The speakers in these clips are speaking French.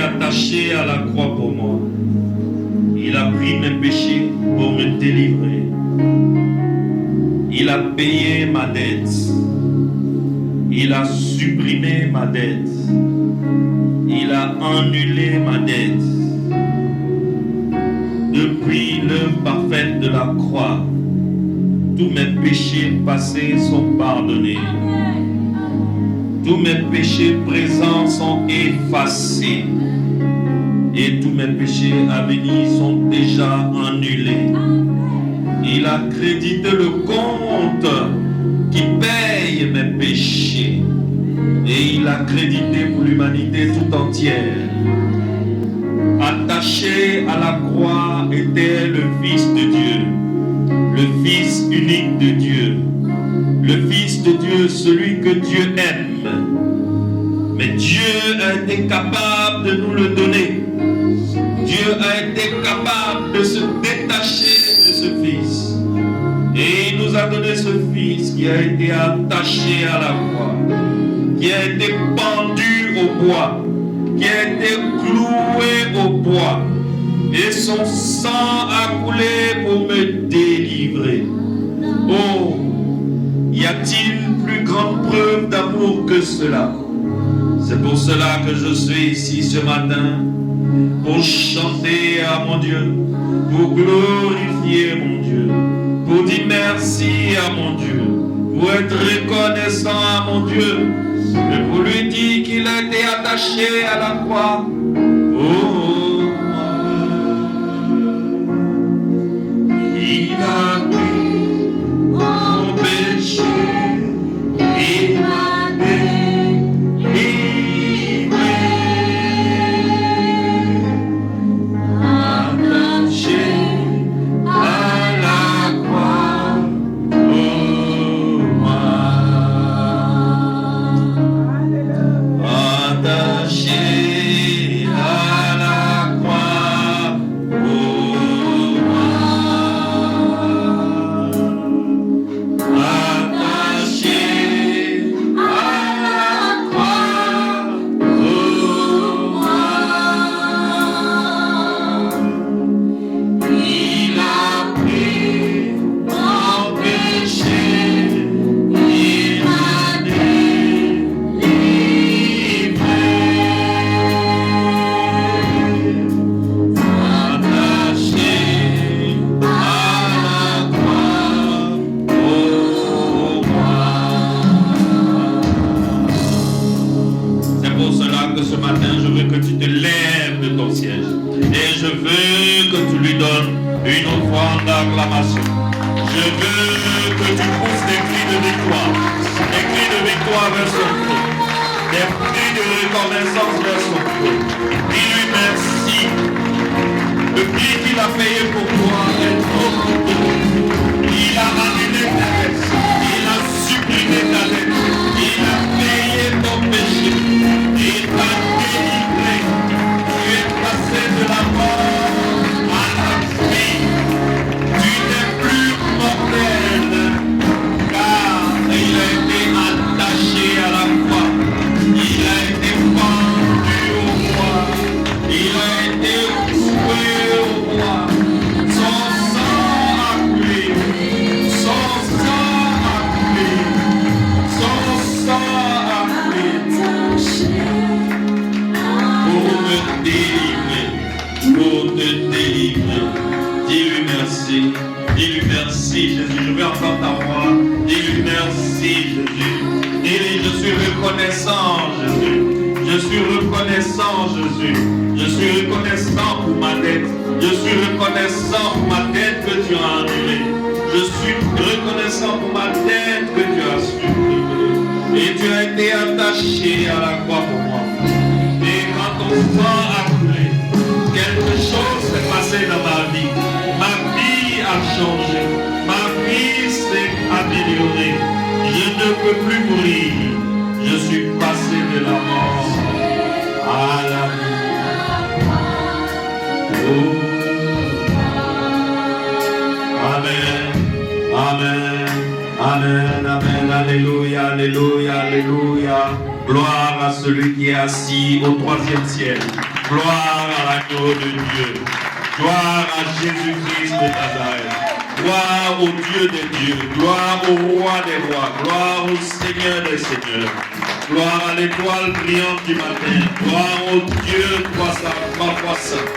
attaché à la croix pour moi. Il a pris mes péchés pour me délivrer. Il a payé ma dette. Il a supprimé ma dette. Il a annulé ma dette. Depuis l'œuvre parfaite de la croix, tous mes péchés passés sont pardonnés. Tous mes péchés présents sont effacés. et tous mes péchés à venir sont déjà annulés. Il a crédité le compte qui paye mes péchés et il a crédité pour l'humanité tout entière. Attaché à la croix était le Fils de Dieu, le Fils unique de Dieu, le Fils de Dieu, celui que Dieu aime. Mais Dieu a été capable de nous le donner. Dieu a été capable de se détacher de ce Fils. Et il nous a donné ce Fils qui a été attaché à la croix, qui a été pendu au bois, qui a été cloué au bois. Et son sang a coulé pour me délivrer. Oh, y a-t-il plus grande preuve d'amour que cela? C'est pour cela que je suis ici ce matin, pour chanter à mon Dieu, pour glorifier mon Dieu, pour dire merci à mon Dieu, pour être reconnaissant à mon Dieu, et pour lui dire qu'il a été attaché à la croix. Oh, il a pris mon péché, il m'a délivré, attaché à la croix. Oh, moi, attaché à la croix. Oh, moi, attaché à la croix. Oh, moi, il a pris mon péché, il m'a délivré, attaché à la croix. Oh, moi. C'est pour cela que ce matin, je veux que tu te lèves de ton siège. Et je veux que tu lui donnes une offrande d'acclamation. Je veux que tu pousses des cris de victoire. Des cris de victoire vers son trône. Des cris de reconnaissance vers son trône. Dis-lui merci. Le prix qu'il a payé pour toi est trop gros. Il a annulé ta dette. Il a supprimé ta dette. Il a payé ton péché. Il t'a délivré. Tu es passé de la mort à la vie. Tu n'es plus mortel. Car il a été attaché à la croix. Il a été pendu au bois. Il a été cloué au bois. Son sang a coulé. Son sang a coulé. Son sang a coulé. Pour me délivrer. Pour te délivrer. Dis-lui merci. Dis-lui merci, Jésus. Je veux entendre ta voix. Dis-lui merci, Jésus. Dis-lui, je suis reconnaissant, Jésus. Je suis reconnaissant, Jésus. Je suis reconnaissant pour ma dette. Je suis reconnaissant pour ma dette que tu as annulée. Je suis reconnaissant pour ma dette que tu as supprimée. Et tu as été attaché à la croix pour moi. Et quand ton sang a coulé, quelque chose s'est passé dans ma vie. Ma vie a changé. Ma vie s'est améliorée. Je ne peux plus mourir. Je suis passé de la mort à la vie. Oh. Amen. Amen. Amen. Amen. Alléluia. Alléluia. Alléluia. Gloire à celui qui est assis au troisième ciel. Gloire à l'agneau de Dieu. Gloire à Jésus-Christ de Nazareth. Gloire au Dieu des dieux. Gloire au roi des rois. Gloire au Seigneur des seigneurs. Gloire à l'étoile brillante du matin. Gloire au Dieu trois fois saint.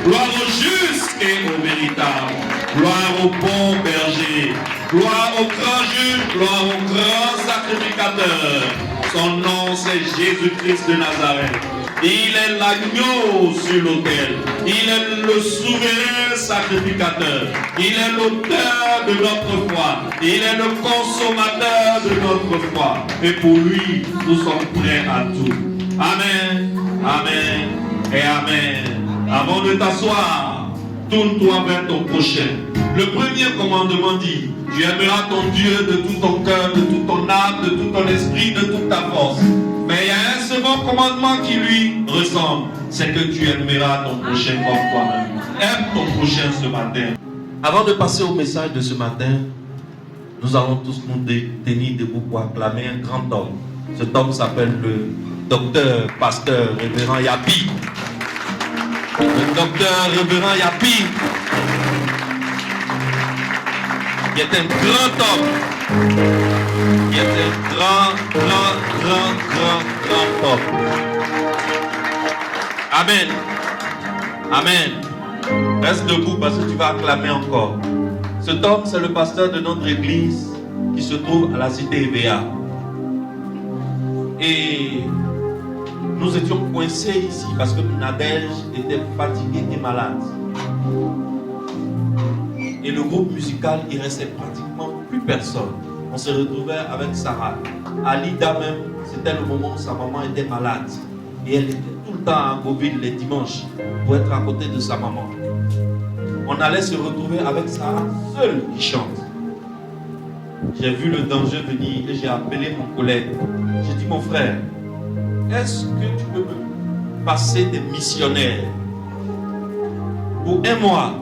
Gloire au juste et au véritable. Gloire au bon berger. Gloire au grand juge. Gloire au grand sacrificateur. Son nom c'est Jésus-Christ de Nazareth. Il est l'agneau sur l'autel. Il est le souverain sacrificateur. Il est l'auteur de notre foi. Il est le consommateur de notre foi. Et pour lui, nous sommes prêts à tout. Amen, amen et amen. Avant de t'asseoir, tourne-toi vers ton prochain. Le premier commandement dit: tu aimeras ton Dieu de tout ton cœur, de toute ton âme, de tout ton esprit, de toute ta force. Mais il y a un second commandement qui lui ressemble, c'est que tu aimeras ton prochain comme toi-même. Aime ton prochain ce matin. Avant de passer au message de ce matin, nous allons tous nous tenir debout pour acclamer un grand homme. Cet homme s'appelle le docteur, pasteur, révérend Yapi. Le docteur, révérend Yapi, qui est un grand homme. Qui est un grand homme. Amen. Amen. Reste debout parce que tu vas acclamer encore. Cet homme, c'est le pasteur de notre église qui se trouve à la cité EVA. Et nous étions coincés ici parce que Nadège était fatigué et malade. Et le groupe musical, il restait pratiquement plus personne. On se retrouvait avec Sarah. Alida même, c'était le moment où sa maman était malade. Et elle était tout le temps à Beauville les dimanches pour être à côté de sa maman. On allait se retrouver avec Sarah seule qui chante. J'ai vu le danger venir et j'ai appelé mon collègue. J'ai dit: mon frère, est-ce que tu peux me passer des missionnaires pour un mois,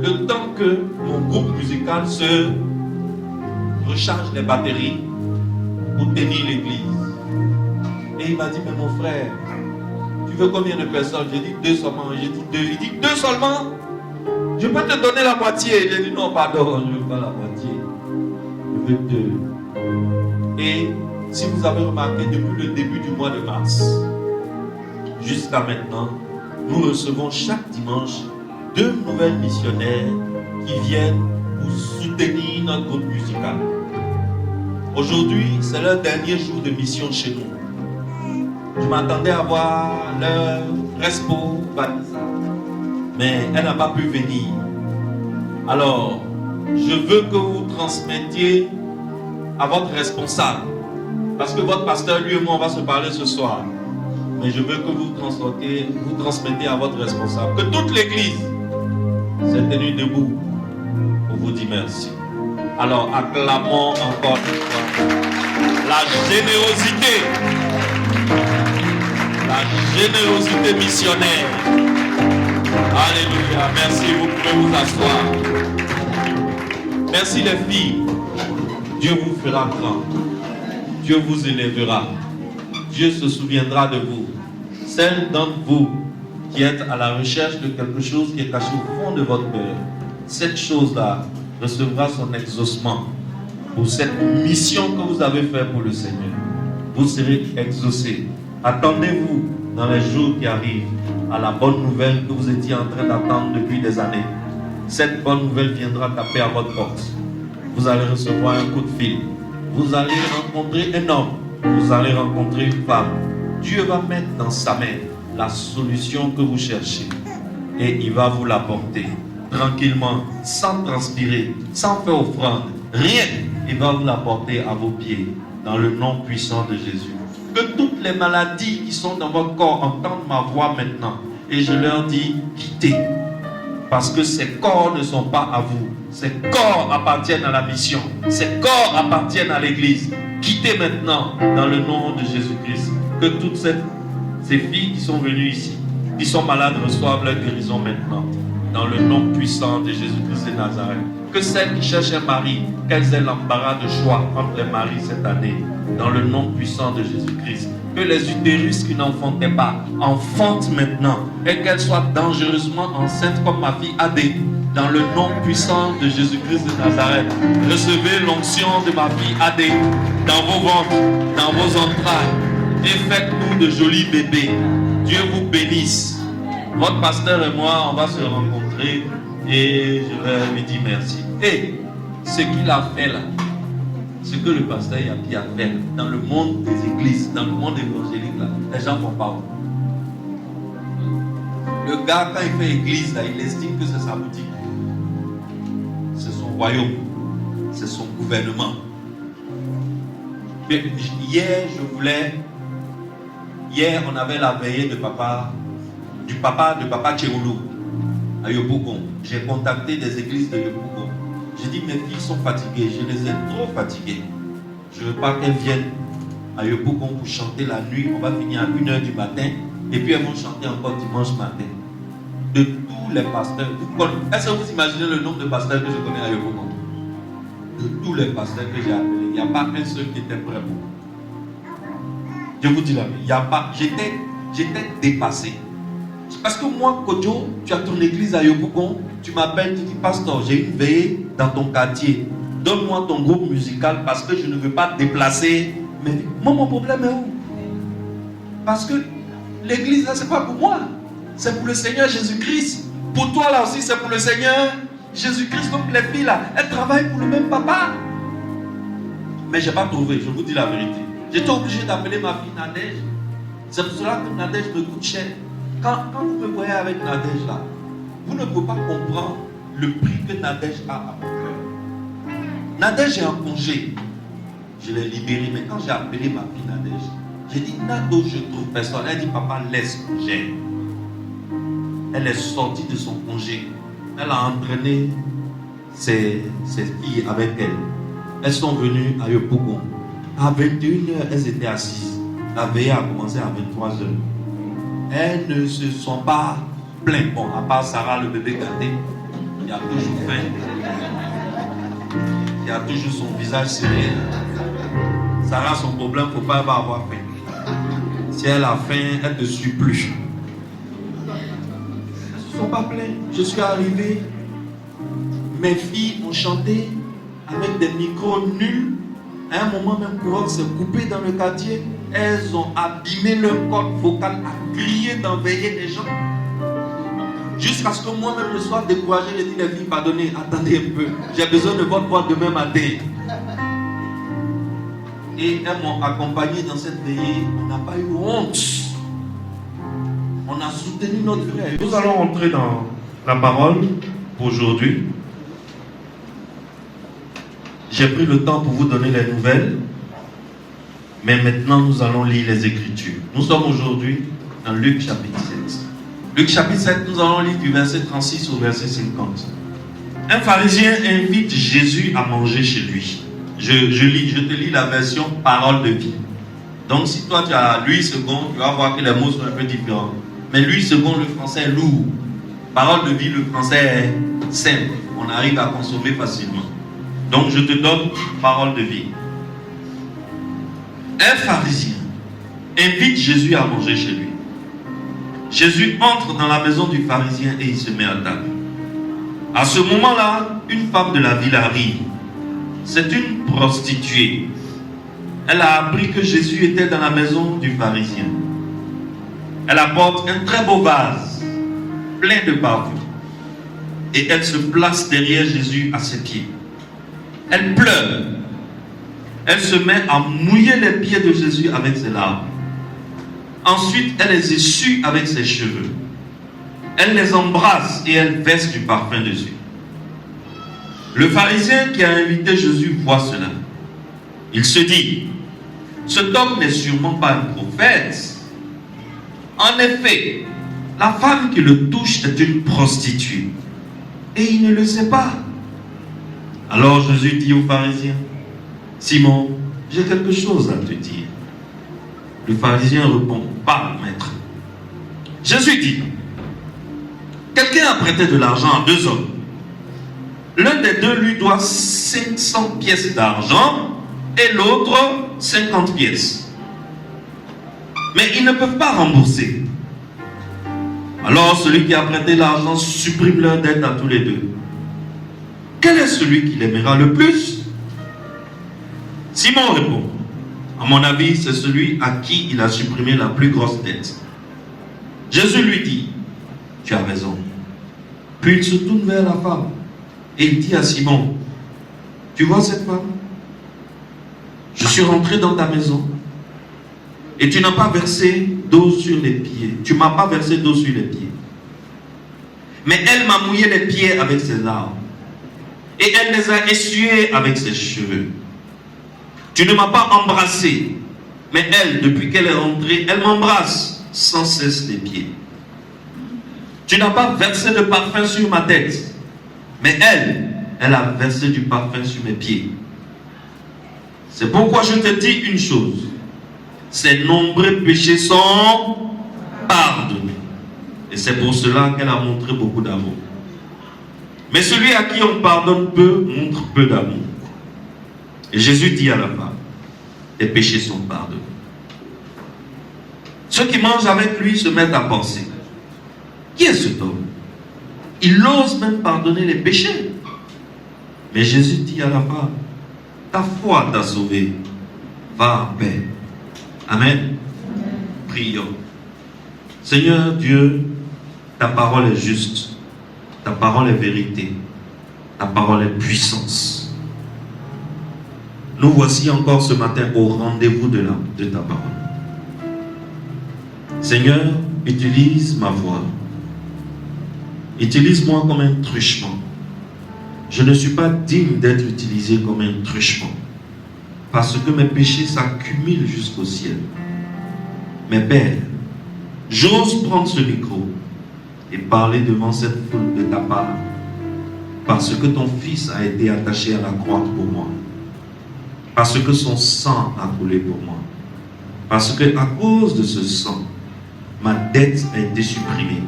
le temps que mon groupe musical se recharge les batteries pour tenir l'église? Et il m'a dit: mais mon frère, tu veux combien de personnes? J'ai dit 2 seulement. J'ai dit 2. Il dit 2 seulement? Je peux te donner la moitié. J'ai dit: non, pardon, je ne veux pas la moitié. Je veux 2. Et si vous avez remarqué, depuis le début du mois de mars jusqu'à maintenant, nous recevons chaque dimanche 2 nouvelles missionnaires qui viennent pour soutenir notre groupe musical. Aujourd'hui, c'est leur dernier jour de mission chez nous. Je m'attendais à voir leur respo Vanessa, mais elle n'a pas pu venir. Alors, je veux que vous transmettiez à votre responsable, parce que votre pasteur, lui et moi, on va se parler ce soir. Mais je veux que vous transmettez à votre responsable que toute l'église s'est tenue debout pour vous dire merci. Alors, acclamons encore une fois la générosité missionnaire. Alléluia. Merci, vous pouvez vous asseoir. Merci les filles. Dieu vous fera grand. Dieu vous élèvera. Dieu se souviendra de vous. Celles d'entre vous qui êtes à la recherche de quelque chose qui est caché au fond de votre cœur, cette chose-là recevra son exaucement pour cette mission que vous avez faite pour le Seigneur. Vous serez exaucés. Attendez-vous dans les jours qui arrivent à la bonne nouvelle que vous étiez en train d'attendre depuis des années. Cette bonne nouvelle viendra taper à votre porte. Vous allez recevoir un coup de fil. Vous allez rencontrer un homme. Vous allez rencontrer une femme. Dieu va mettre dans sa main la solution que vous cherchez. Et il va vous l'apporter tranquillement, sans transpirer, sans faire offrande. Rien. Il va vous l'apporter à vos pieds. Dans le nom puissant de Jésus. Que toutes les maladies qui sont dans votre corps entendent ma voix maintenant. Et je leur dis: quittez. Parce que ces corps ne sont pas à vous. Ces corps appartiennent à la mission. Ces corps appartiennent à l'église. Quittez maintenant dans le nom de Jésus-Christ. Que toutes ces filles qui sont venues ici, qui sont malades, reçoivent leur guérison maintenant. Dans le nom puissant de Jésus-Christ de Nazareth. Que celles qui cherchent un mari, qu'elles aient l'embarras de choix entre les maris cette année. Dans le nom puissant de Jésus-Christ. Que les utérus qui n'enfantaient pas enfantent maintenant. Et qu'elles soient dangereusement enceintes comme ma fille Adé. Dans le nom puissant de Jésus-Christ de Nazareth. Recevez l'onction de ma fille Adé dans vos ventres, dans vos entrailles. Et faites-nous de jolis bébés. Dieu vous bénisse. Votre pasteur et moi, on va se rencontrer et je vais lui dire merci. Et ce qu'il a fait là, ce que le pasteur Yapi a fait dans le monde des églises, dans le monde évangélique là, les gens ne font pas. Le gars, quand il fait église, là, il estime que c'est sa boutique. C'est son royaume. C'est son gouvernement. Mais hier, Hier, on avait la veillée de papa Tchéoulou à Yopougon. J'ai contacté des églises de Yopougon. J'ai dit, mes filles sont fatiguées. Je les ai trop fatiguées. Je ne veux pas qu'elles viennent à Yopougon pour chanter la nuit. On va finir à 1h du matin. Et puis elles vont chanter encore dimanche matin. De tous les pasteurs. Est-ce que vous imaginez le nombre de pasteurs que je connais à Yopougon? De tous les pasteurs que j'ai appelés, il n'y a pas un seul qui était prêt pour moi. Je vous dis la vérité, il n'y a pas. J'étais dépassé. Parce que moi, Kodjo, tu as ton église à Yopougon, tu m'appelles, tu dis, pasteur, j'ai une veillée dans ton quartier. Donne-moi ton groupe musical parce que je ne veux pas déplacer. Mais moi, mon problème est où? Parce que l'église là, c'est pas pour moi. C'est pour le Seigneur Jésus-Christ. Pour toi là aussi, c'est pour le Seigneur Jésus-Christ. Donc les filles là, elles travaillent pour le même papa. Mais je n'ai pas trouvé, je vous dis la vérité. J'étais obligé d'appeler ma fille Nadège. C'est pour cela que Nadège me coûte cher. Quand vous me voyez avec Nadège là, vous ne pouvez pas comprendre le prix que Nadège a à mon cœur. Nadège est en congé. Je l'ai libérée, mais quand j'ai appelé ma fille Nadège, j'ai dit, Nado, je trouve personne. Elle dit, papa, laisse congé. Elle est sortie de son congé. Elle a entraîné ses filles avec elle. Elles sont venues à Yopougon. À 21h, elles étaient assises. La veillée a commencé à 23h. Elles ne se sont pas plaintes. Bon, à part Sarah, le bébé gâté, il a toujours faim. Il a toujours son visage serré. Sarah, son problème, il ne faut pas avoir faim. Si elle a faim, elle ne suit plus. Elles ne se sont pas plaintes. Je suis arrivé. Mes filles ont chanté avec des micros nuls. À un moment, même courant s'est coupé dans le quartier. Elles ont abîmé leur corde vocale à crier d'enveiller les gens. Jusqu'à ce que moi-même le soir découragé, j'ai dit les filles, pardonnez, attendez un peu. J'ai besoin de votre voix demain matin. Et elles m'ont accompagné dans cette veillée. On n'a pas eu honte. On a soutenu notre frère. Nous allons entrer dans la parole pour aujourd'hui. J'ai pris le temps pour vous donner les nouvelles. Mais maintenant, nous allons lire les Écritures. Nous sommes aujourd'hui dans Luc chapitre 7. Luc chapitre 7, nous allons lire du verset 36 au verset 50. Un pharisien invite Jésus à manger chez lui. Je te lis la version parole de vie. Donc si toi tu as Louis II, tu vas voir que les mots sont un peu différents. Mais Louis II, le français est lourd. Parole de vie, le français est simple. On arrive à consommer facilement. Donc je te donne parole de vie. Un pharisien invite Jésus à manger chez lui. Jésus entre dans la maison du pharisien et il se met à table. À ce moment-là, une femme de la ville arrive. C'est une prostituée. Elle a appris que Jésus était dans la maison du pharisien. Elle apporte un très beau vase, plein de parfums. Et elle se place derrière Jésus à ses pieds. Elle pleure. Elle se met à mouiller les pieds de Jésus avec ses larmes. Ensuite, elle les essuie avec ses cheveux. Elle les embrasse et elle verse du parfum dessus. Le pharisien qui a invité Jésus voit cela. Il se dit, cet homme n'est sûrement pas un prophète. En effet, la femme qui le touche est une prostituée. Et il ne le sait pas. Alors Jésus dit au pharisien, Simon, j'ai quelque chose à te dire. Le pharisien répond, parle, maître. Jésus dit, quelqu'un a prêté de l'argent à deux hommes. L'un des deux lui doit 500 pièces d'argent et l'autre 50 pièces. Mais ils ne peuvent pas rembourser. Alors celui qui a prêté l'argent supprime leur dette à tous les deux. Quel est celui qui l'aimera le plus? Simon répond, à mon avis, c'est celui à qui il a supprimé la plus grosse dette. Jésus lui dit, tu as raison. Puis il se tourne vers la femme et il dit à Simon, tu vois cette femme? Je suis rentré dans ta maison et tu n'as pas versé d'eau sur les pieds. Tu ne m'as pas versé d'eau sur les pieds. mais elle m'a mouillé les pieds avec ses larmes. Et elle les a essuyés avec ses cheveux. Tu ne m'as pas embrassé, mais elle, depuis qu'elle est rentrée, elle m'embrasse sans cesse les pieds. Tu n'as pas versé de parfum sur ma tête, mais elle a versé du parfum sur mes pieds. C'est pourquoi je te dis une chose. Ses nombreux péchés sont pardonnés. Et c'est pour cela qu'elle a montré beaucoup d'amour. Mais celui à qui on pardonne peu, montre peu d'amour. Et Jésus dit à la femme, tes péchés sont pardonnés. Ceux qui mangent avec lui se mettent à penser, qui est cet homme? Il ose même pardonner les péchés. Mais Jésus dit à la femme, ta foi t'a sauvé, va en paix. Amen. Prions. Seigneur Dieu, ta parole est juste, ta parole est vérité, ta parole est puissance. Nous voici encore ce matin au rendez-vous de ta parole. Seigneur, utilise ma voix. Utilise-moi comme un truchement. Je ne suis pas digne d'être utilisé comme un truchement, parce que mes péchés s'accumulent jusqu'au ciel. Mais Père, j'ose prendre ce micro et parler devant cette foule de ta part, parce que ton Fils a été attaché à la croix pour moi, parce que son sang a coulé pour moi, parce que à cause de ce sang, ma dette a été supprimée,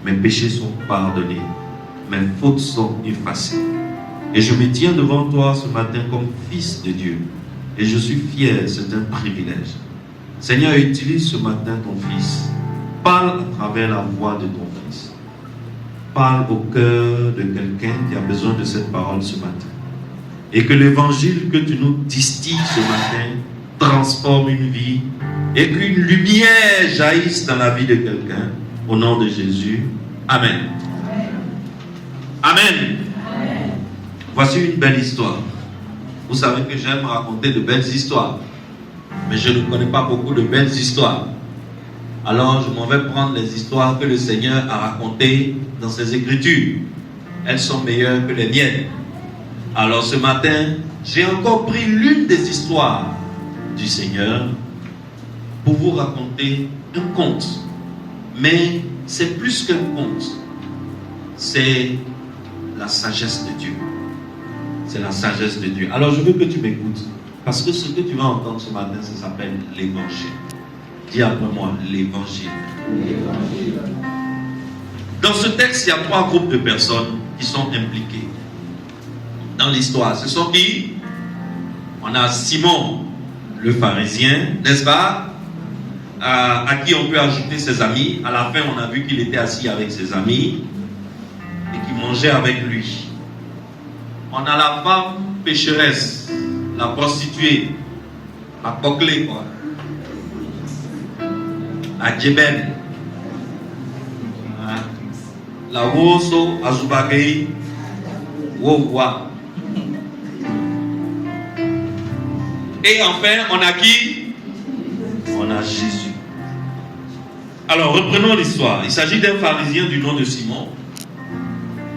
mes péchés sont pardonnés, mes fautes sont effacées. Et je me tiens devant toi ce matin comme fils de Dieu. Et je suis fier, c'est un privilège. Seigneur, utilise ce matin ton Fils. Parle à travers la voix de ton Fils. Parle au cœur de quelqu'un qui a besoin de cette parole ce matin. Et que l'évangile que tu nous distilles ce matin transforme une vie et qu'une lumière jaillisse dans la vie de quelqu'un. Au nom de Jésus. Amen. Amen. Amen. Voici une belle histoire. Vous savez que j'aime raconter de belles histoires. Mais je ne connais pas beaucoup de belles histoires. Alors je m'en vais prendre les histoires que le Seigneur a racontées dans ses Écritures. Elles sont meilleures que les miennes. Alors ce matin, j'ai encore pris l'une des histoires du Seigneur pour vous raconter un conte. Mais c'est plus qu'un conte. C'est la sagesse de Dieu. C'est la sagesse de Dieu. Alors je veux que tu m'écoutes. Parce que ce que tu vas entendre ce matin, ça s'appelle l'évangile. Dis après moi, l'évangile. Dans ce texte, il y a 3 groupes de personnes qui sont impliquées dans l'histoire. Ce sont qui? On a Simon, le pharisien, n'est-ce pas? À qui on peut ajouter ses amis. À la fin, on a vu qu'il était assis avec ses amis et qu'il mangeait avec lui. On a la femme pécheresse, la prostituée, la poclée, quoi. La djeben, la woso, azubagei, wowa. Et enfin, on a qui? On a Jésus. Alors, reprenons l'histoire. Il s'agit d'un pharisien du nom de Simon.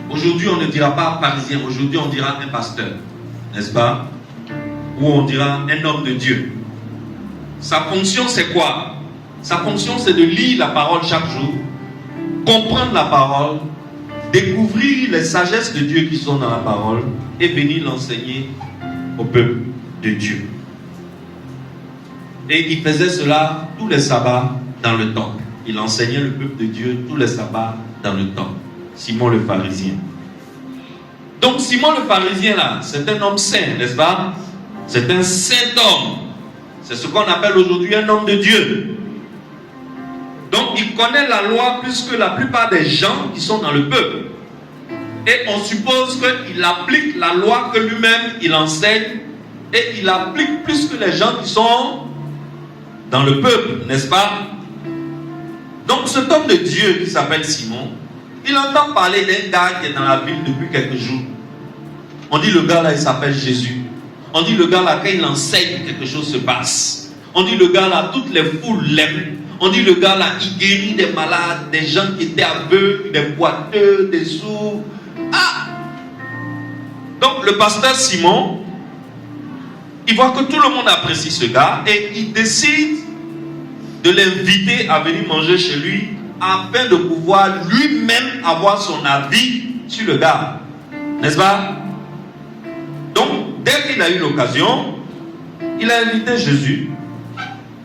Aujourd'hui, on ne dira pas pharisien. Aujourd'hui, on dira un pasteur. N'est-ce pas? Ou on dira un homme de Dieu. Sa fonction, c'est quoi? Sa fonction, c'est de lire la parole chaque jour, comprendre la parole, découvrir les sagesses de Dieu qui sont dans la parole et venir l'enseigner au peuple de Dieu. Et il faisait cela tous les sabbats dans le temple. Il enseignait le peuple de Dieu tous les sabbats dans le temple. Simon le pharisien. Donc Simon le pharisien là, c'est un homme saint, n'est-ce pas? C'est un saint homme. C'est ce qu'on appelle aujourd'hui un homme de Dieu. Donc il connaît la loi plus que la plupart des gens qui sont dans le peuple. Et on suppose qu'il applique la loi que lui-même il enseigne. Et il applique plus que les gens qui sont dans le peuple, n'est-ce pas? Donc cet homme de Dieu qui s'appelle Simon, il entend parler d'un gars qui est dans la ville depuis quelques jours. On dit le gars là il s'appelle Jésus. On dit le gars là quand il enseigne quelque chose se passe. On dit le gars là toutes les foules l'aiment. On dit le gars là, il guérit des malades, des gens qui étaient aveugles, des boiteux, des sourds. Ah! Donc le pasteur Simon, il voit que tout le monde apprécie ce gars et il décide de l'inviter à venir manger chez lui afin de pouvoir lui-même avoir son avis sur le gars. N'est-ce pas? Donc, dès qu'il a eu l'occasion, il a invité Jésus.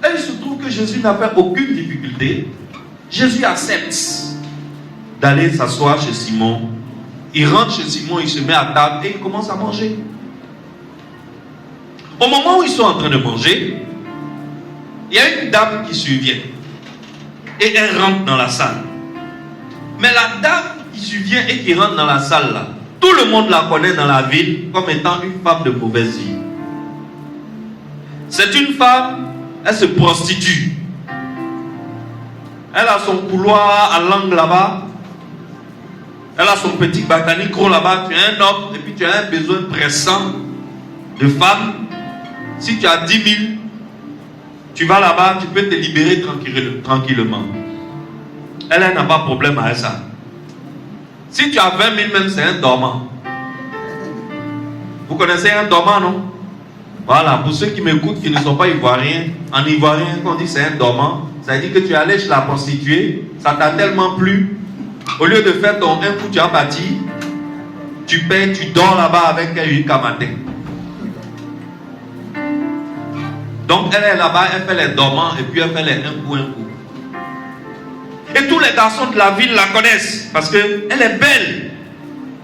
Et il se trouve que Jésus n'a fait aucune difficulté. Jésus accepte d'aller s'asseoir chez Simon. Il rentre chez Simon, il se met à table et il commence à manger. Au moment où ils sont en train de manger, il y a une dame qui survient. Et elle rentre dans la salle. Mais la dame qui survient et qui rentre dans la salle là, tout le monde la connaît dans la ville comme étant une femme de mauvaise vie. C'est une femme, elle se prostitue. Elle a son couloir à langue là-bas. Elle a son petit batanicro là-bas. Tu es un homme et puis tu as un besoin pressant de femme. Si tu as 10 000, tu vas là-bas, tu peux te libérer tranquillement. Elle n'a pas de problème avec ça. Si tu as 20 000 même, c'est un dormant. Vous connaissez un dormant, non? Voilà, pour ceux qui m'écoutent, qui ne sont pas ivoiriens, en ivoirien, quand on dit c'est un dormant, ça veut dire que tu es allé chez la prostituée, ça t'a tellement plu, au lieu de faire ton un coup, tu as bâti, tu payes, tu dors là-bas avec elle jusqu'à matin. Donc elle est là-bas, elle fait les dormants et puis elle fait les un coup. Et tous les garçons de la ville la connaissent parce qu'elle est belle.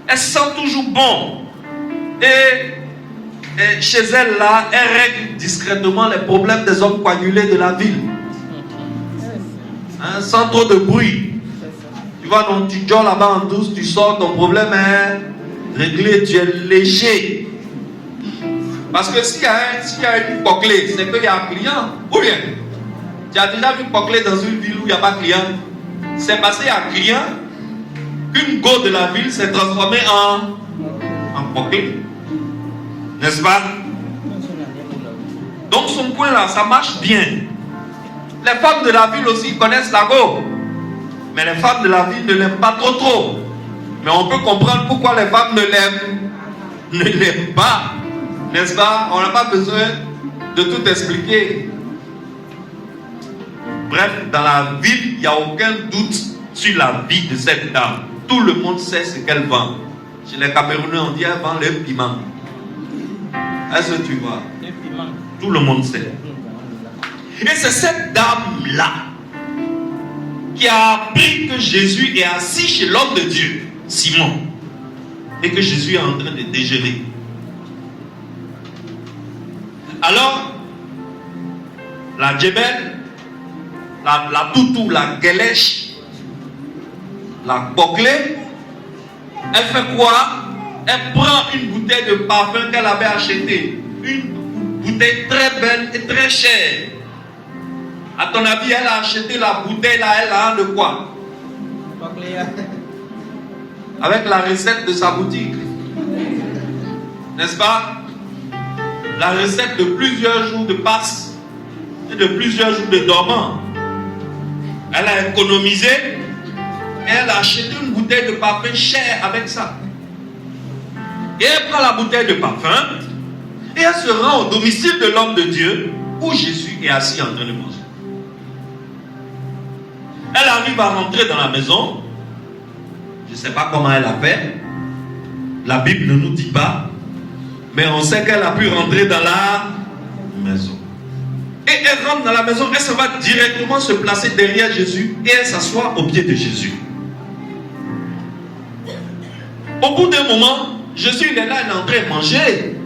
Elle sent toujours bon. Et chez elle là, elle règle discrètement les problèmes des hommes coagulés de la ville. Hein, sans trop de bruit. Tu vois, donc tu dors là-bas en douce, tu sors, ton problème est réglé, tu es léger. Parce que s'il y a une poclée, c'est qu'il y a un client. Ou bien, tu as déjà vu poclée dans une ville où il n'y a pas de client. C'est parce qu'il y a un client qu'une go de la ville s'est transformée en poclée. N'est-ce pas? Donc son coin là, ça marche bien. Les femmes de la ville aussi connaissent la go. Mais les femmes de la ville ne l'aiment pas trop. Mais on peut comprendre pourquoi les femmes ne l'aiment pas. N'est-ce pas? On n'a pas besoin de tout expliquer. Bref, dans la ville, il n'y a aucun doute sur la vie de cette dame. Tout le monde sait ce qu'elle vend. Chez les Camerounais, on dit qu'elle vend le piment. Est-ce que tu vois? Tout le monde sait. Et c'est cette dame-là qui a appris que Jésus est assis chez l'homme de Dieu, Simon, et que Jésus est en train de déjeuner. Alors, la djebel, la toutou, la guélèche, la boclée, elle fait quoi? Elle prend une bouteille de parfum qu'elle avait acheté. Une bouteille très belle et très chère. À ton avis, elle a acheté la bouteille là, elle a de quoi? Avec la recette de sa boutique. N'est-ce pas? La recette de plusieurs jours de passe et de plusieurs jours de dormant. Elle a économisé et elle a acheté une bouteille de parfum chère avec ça. Et elle prend la bouteille de parfum et elle se rend au domicile de l'homme de Dieu où Jésus est assis en train de manger. Elle arrive à rentrer dans la maison. Je ne sais pas comment elle a fait. La Bible ne nous dit pas. Mais on sait qu'elle a pu rentrer dans la maison. Et elle rentre dans la maison, elle se va directement se placer derrière Jésus et elle s'assoit au pied de Jésus. Au bout d'un moment, Jésus il est là, il est en train de manger.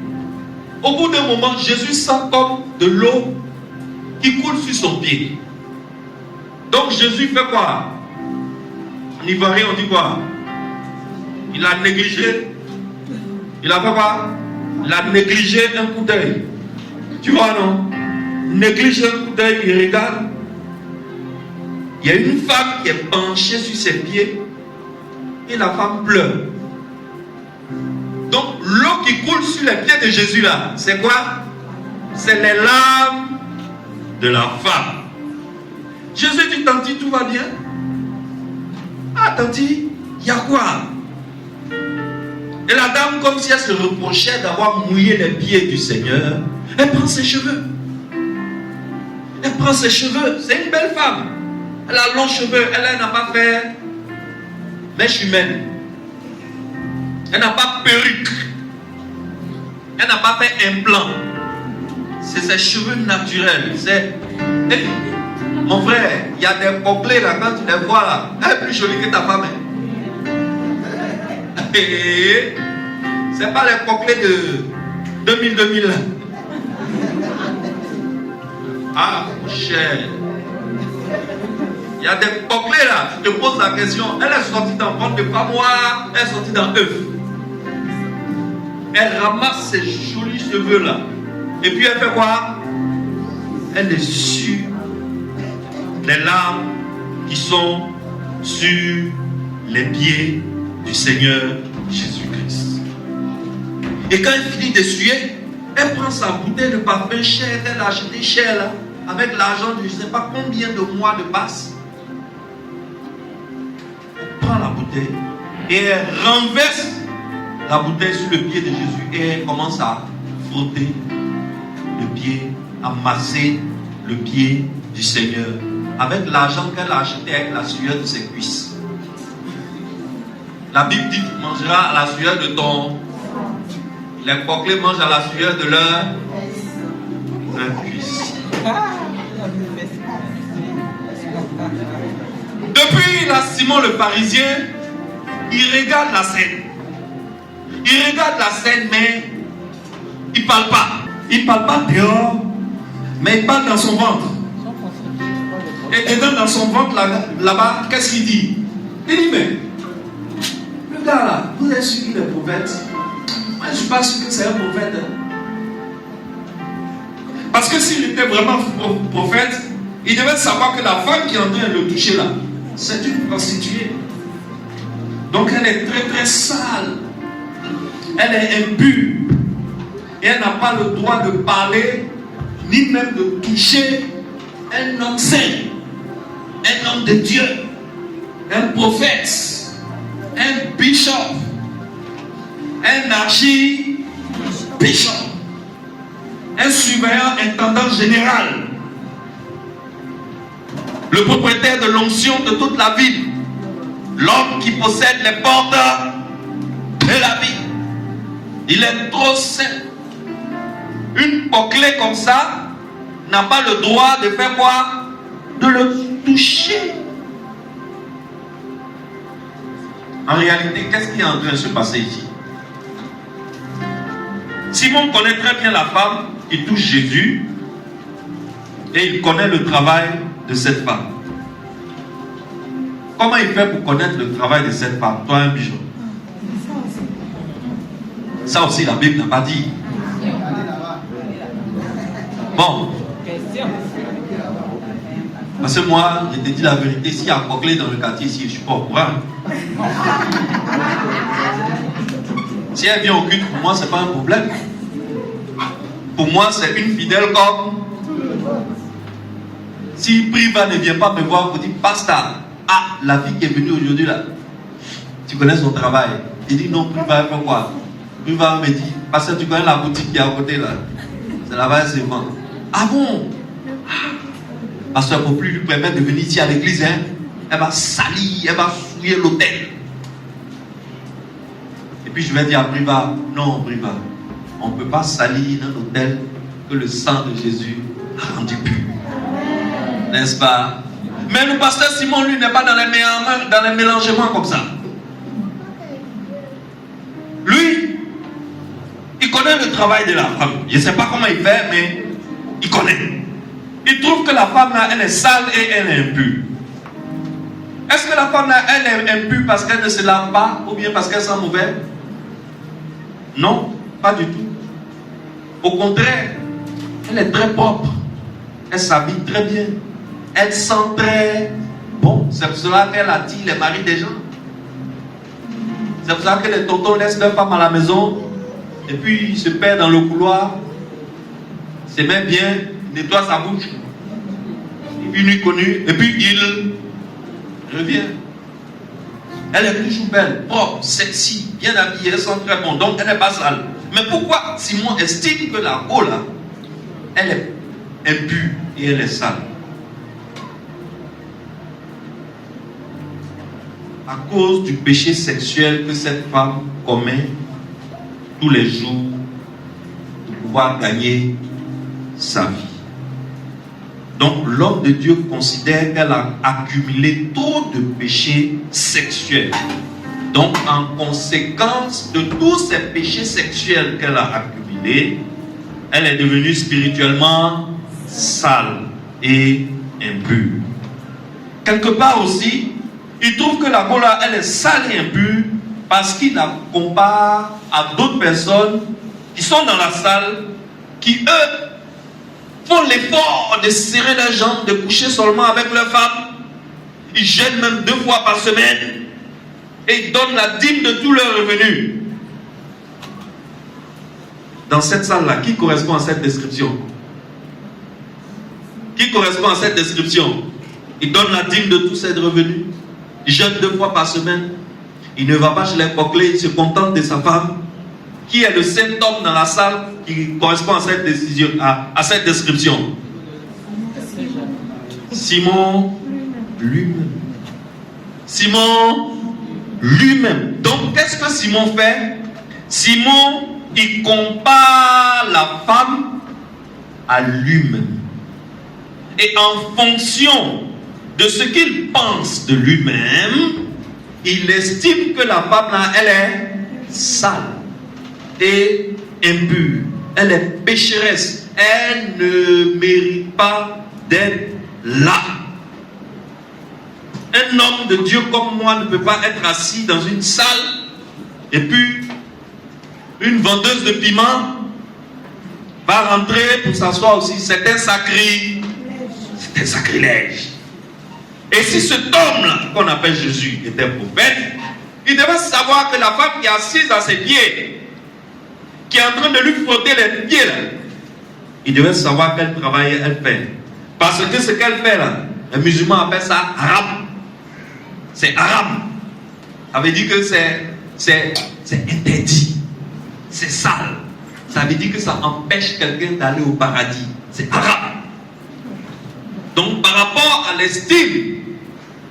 Au bout d'un moment, Jésus sent comme de l'eau qui coule sur son pied. Donc Jésus fait quoi? En ivoirien, on dit quoi? Il a négligé. Il a fait quoi? Il a négligé un coup d'œil. Tu vois, non? Néglige un coup d'œil, il regarde. Il y a une femme qui est penchée sur ses pieds et la femme pleure. Donc l'eau qui coule sur les pieds de Jésus là, c'est quoi? C'est les larmes de la femme. Jésus dit, tanti, tout va bien? Ah, tanti, il y a quoi? Et la dame, comme si elle se reprochait d'avoir mouillé les pieds du Seigneur, elle prend ses cheveux. Elle prend ses cheveux. C'est une belle femme. Elle a longs cheveux. Elle n'a pas fait mèche humaine. Elle n'a pas perruque. Elle n'a pas fait implant. C'est ses cheveux naturels. C'est... Mon frère, il y a des bouclés là, quand tu les vois là, elle est plus jolie que ta femme. C'est pas les bouclés de 2000. Ah, mon cher. Il y a des bouclés là, tu te poses la question, elle est sortie dans ventre de femme noire, elle est sortie dans œuf. Elle ramasse ses jolis cheveux là. Et puis elle fait quoi? Elle essuie les larmes qui sont sur les pieds du Seigneur Jésus-Christ. Et quand elle finit d'essuyer, elle prend sa bouteille de parfum cher, elle a acheté cher là, avec l'argent de je ne sais pas combien de mois de passe. Elle prend la bouteille et elle renverse la bouteille sur le pied de Jésus et elle commence à frotter le pied, à masser le pied du Seigneur avec l'argent qu'elle a acheté avec la sueur de ses cuisses. La Bible dit que tu mangeras à la sueur de ton... Les bouclés mangent à la sueur de leur cuisse. Depuis là, Simon le pharisien, il regarde la scène. Il regarde la scène, mais il ne parle pas. Il ne parle pas dehors, mais il parle dans son ventre. Et dans son ventre, là-bas, qu'est-ce qu'il dit? Il dit, mais le gars là, vous êtes sûr qu'il est prophète? Moi, je ne suis pas sûr que c'est un prophète. Parce que s'il était vraiment prophète, il devait savoir que la femme qui est en train de le toucher là, c'est une prostituée. Donc elle est très très sale. Elle est impure. Et elle n'a pas le droit de parler, ni même de toucher un homme saint, un homme de Dieu, un prophète, un bishop, un archi-bishop, un surveillant intendant général, le propriétaire de l'onction de toute la ville, l'homme qui possède les portes de la ville. Il est trop saint. Une bouclée comme ça n'a pas le droit de faire quoi? De le toucher. En réalité, qu'est-ce qui est en train de se passer ici? Simon connaît très bien la femme qui touche Jésus et il connaît le travail de cette femme. Comment il fait pour connaître le travail de cette femme? Toi, un bijou. Ça aussi, la Bible n'a pas dit. Bon. Parce que moi, je te dis la vérité, s'il y a un bouclé dans le quartier ici, je ne suis pas au courant. Si elle vient au culte, pour moi, ce n'est pas un problème. Pour moi, c'est une fidèle comme... Si Priva ne vient pas me voir pour dire, Pasteur, ah, la fille qui est venue aujourd'hui là, tu connais son travail. Il dit, non, Priva, elle fait quoi? Priva me dit, Pasteur, tu connais la boutique qui est à côté là? C'est là-bas, elle se vend. Ah bon? Pasteur ne peut plus lui permettre de venir ici à l'église, hein? Elle va salir, elle va souiller l'autel. Et puis je vais dire à Priva, non Priva, on ne peut pas salir un autel que le sang de Jésus a rendu pur. N'est-ce pas? Mais le pasteur Simon, lui, n'est pas dans les mélangements comme ça. Lui, il connaît le travail de la femme. Je ne sais pas comment il fait, mais il connaît. Il trouve que la femme là, elle est sale et elle est impure. Est-ce que la femme là, elle est impure parce qu'elle ne se lave pas ou bien parce qu'elle sent mauvais? Non, pas du tout. Au contraire, elle est très propre. Elle s'habille très bien. Elle sent très bon. C'est pour cela qu'elle attire les maris des gens. C'est pour ça que les tontons laissent leur femme à la maison et puis ils se perdent dans le couloir. Se met bien, nettoie sa bouche. une nuit connue, et puis il revient. Elle est toujours belle, propre, sexy, bien habillée, elle sent très bon, donc elle n'est pas sale. Mais pourquoi Simon estime que la go là, elle est impure et elle est sale? À cause du péché sexuel que cette femme commet tous les jours pour pouvoir gagner sa vie. Donc l'homme de Dieu considère qu'elle a accumulé trop de péchés sexuels. Donc en conséquence de tous ces péchés sexuels qu'elle a accumulés, elle est devenue spirituellement sale et impure. Quelque part aussi, il trouve que la Gola, elle est sale et impure parce qu'il la compare à d'autres personnes qui sont dans la salle, qui eux font l'effort de serrer leurs jambes, de coucher seulement avec leurs femmes. Ils jeûnent même 2 fois par semaine et ils donnent la dîme de tous leurs revenus. Dans cette salle-là, qui correspond à cette description? Qui correspond à cette description? Il donne la dîme de tous ses revenus. Il jeûne 2 fois par semaine. Il ne va pas chez les coquelets, il se contente de sa femme. Qui est le seul homme dans la salle qui correspond à cette décision, à cette description? Simon lui-même. Simon lui-même. Donc, qu'est-ce que Simon fait? Simon, il compare la femme à lui-même. Et en fonction de ce qu'il pense de lui-même, il estime que la femme là, elle est sale et impure. Elle est pécheresse. Elle ne mérite pas d'être là. Un homme de Dieu comme moi ne peut pas être assis dans une salle et puis une vendeuse de piment va rentrer pour s'asseoir aussi. C'est un sacrilège. C'est un sacrilège. Et si cet homme-là, qu'on appelle Jésus, était prophète, il devait savoir que la femme qui est assise à ses pieds, qui est en train de lui frotter les pieds, là, il devait savoir quel travail elle fait. Parce que ce qu'elle fait là, les musulmans appellent ça haram. C'est haram. Ça veut dire que c'est interdit. C'est sale. Ça veut dire que ça empêche quelqu'un d'aller au paradis. C'est haram. Donc par rapport à l'estime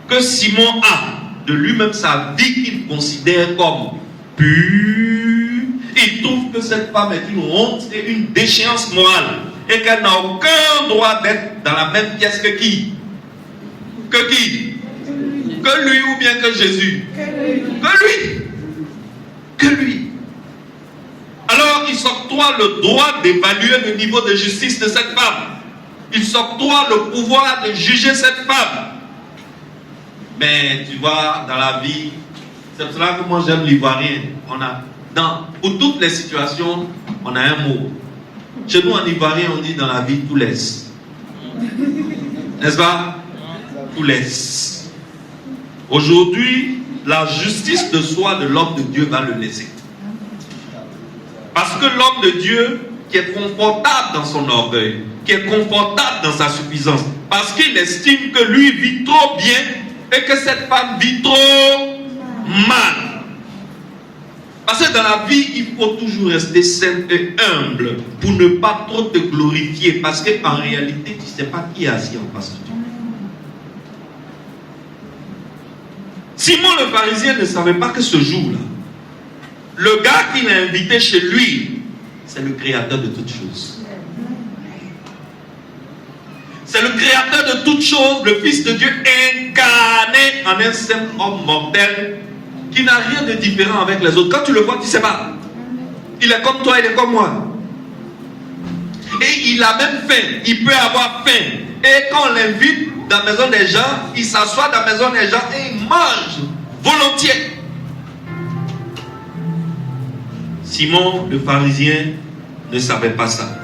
que Simon a de lui-même, sa vie qu'il considère comme pure, il trouve que cette femme est une honte et une déchéance morale et qu'elle n'a aucun droit d'être dans la même pièce que qui? Que qui? Que lui ou bien que Jésus? Que lui. Que lui. Alors il s'octroie le droit d'évaluer le niveau de justice de cette femme. Il s'octroie le pouvoir de juger cette femme. Mais tu vois, dans la vie, c'est pour cela que moi j'aime l'ivoirien. Pour toutes les situations, on a un mot. Chez nous en ivoirien, on dit dans la vie, tout laisse. N'est-ce pas? Tout laisse. Aujourd'hui, la justice de soi de l'homme de Dieu va le laisser. Parce que l'homme de Dieu, qui est confortable dans son orgueil, qui est confortable dans sa suffisance, parce qu'il estime que lui vit trop bien et que cette femme vit trop mal. Parce que dans la vie, il faut toujours rester simple et humble pour ne pas trop te glorifier, parce qu'en réalité, tu ne sais pas qui est assis en face de toi. Simon le pharisien ne savait pas que ce jour-là, le gars qu'il a invité chez lui, c'est le créateur de toutes choses. C'est le créateur de toutes choses, le Fils de Dieu incarné en un simple homme mortel qui n'a rien de différent avec les autres. Quand tu le vois, tu ne sais pas. Il est comme toi, il est comme moi. Et il a même faim. Il peut avoir faim. Et quand on l'invite dans la maison des gens, il s'assoit dans la maison des gens et il mange volontiers. Simon, le pharisien, ne savait pas ça.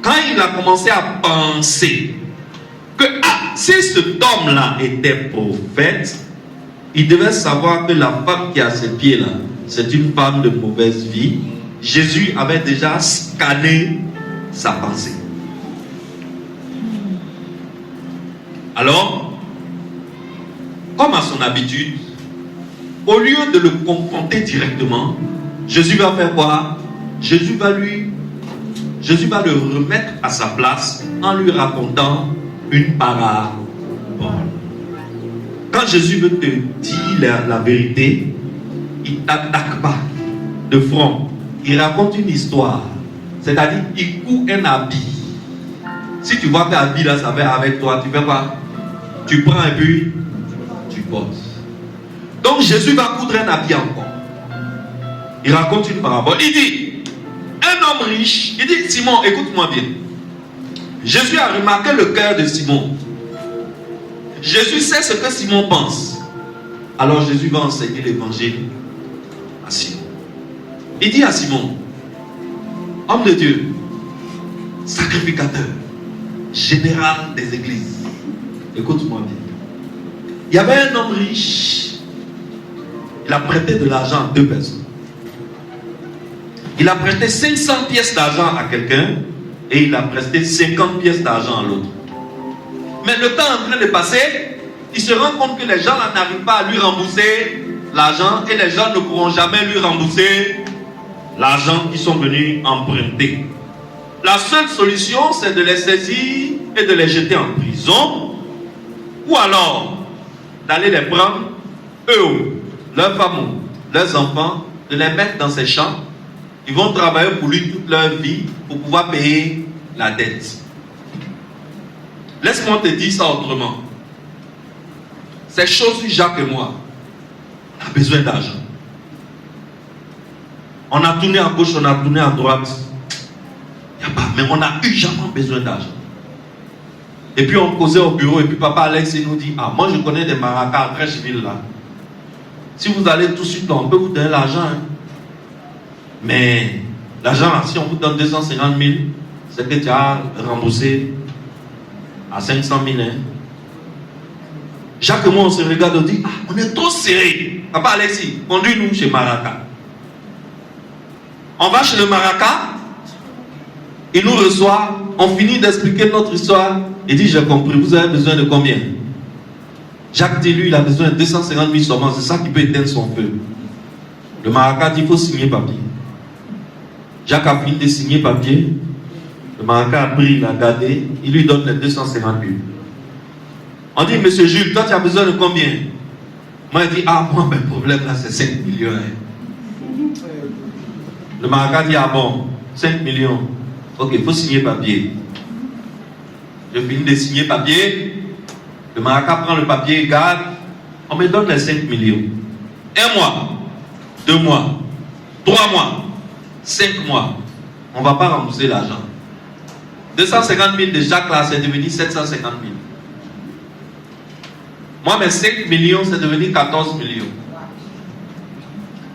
Quand il a commencé à penser que si cet homme-là était prophète, il devait savoir que la femme qui a ses pieds-là, c'est une femme de mauvaise vie. Jésus avait déjà scanné sa pensée. Alors, comme à son habitude, au lieu de le confronter directement, Jésus va faire quoi? Jésus va le remettre à sa place en lui racontant une parabole. Quand Jésus veut te dire la vérité, il ne t'attaque pas de front. Il raconte une histoire. C'est-à-dire, il coud un habit. Si tu vois que l'habit là, ça va avec toi, tu fais quoi? Tu prends et puis tu portes. Donc Jésus va coudre un habit encore. Il raconte une parabole. Il dit, un homme riche, il dit, Simon, écoute-moi bien. Jésus a remarqué le cœur de Simon. Jésus sait ce que Simon pense. Alors Jésus va enseigner l'évangile à Simon. Il dit à Simon, homme de Dieu, sacrificateur, général des églises, écoute-moi bien. Il y avait un homme riche. Il a prêté de l'argent à deux personnes. Il a prêté 500 pièces d'argent à quelqu'un et il a prêté 50 pièces d'argent à l'autre. Mais le temps en train de passer, il se rend compte que les gens n'arrivent pas à lui rembourser l'argent et les gens ne pourront jamais lui rembourser l'argent qu'ils sont venus emprunter. La seule solution, c'est de les saisir et de les jeter en prison, ou alors d'aller les prendre, eux, leurs femmes, leurs enfants, de les mettre dans ces champs. Ils vont travailler pour lui toute leur vie pour pouvoir payer la dette. Laisse-moi te dire ça autrement. C'est chose Jacques et moi. On a besoin d'argent. On a tourné à gauche, on a tourné à droite. Il n'y a pas, mais on a urgemment besoin d'argent. Et puis on causait au bureau et puis papa Alex il nous dit, ah moi je connais des maracas à Crècheville là. Si vous allez tout de suite là, on peut vous donner l'argent. Hein. Mais l'argent là, si on vous donne 250 000, c'est que tu as remboursé à 500 000. Hein. Jacques et moi on se regarde et on dit, ah on est trop serré. Papa Alexis, conduis-nous chez Maraca. On va chez le Maraca, il nous reçoit, on finit d'expliquer notre histoire. Il dit, j'ai compris, vous avez besoin de combien? Jacques dit, lui, il a besoin de 250 000 seulement, c'est ça qui peut éteindre son feu. Le Maraca dit, il faut signer papier. Jacques a fini de signer papier. Le Maraca a pris, il a gardé, il lui donne les 250 000. On dit, monsieur Jules, toi tu as besoin de combien? Moi, il dit, ah, moi, le problème là, c'est 5 millions. Hein. Le Maraca dit, ah bon, 5 millions. Ok, il faut signer papier. Je finis de signer papier. Le Maraca prend le papier, garde. On me donne les 5 millions. 1 mois, 2 mois, 3 mois, 5 mois. On ne va pas rembourser l'argent. 250 000 de Jacques là, c'est devenu 750 000. Moi, mes 5 millions, c'est devenu 14 millions.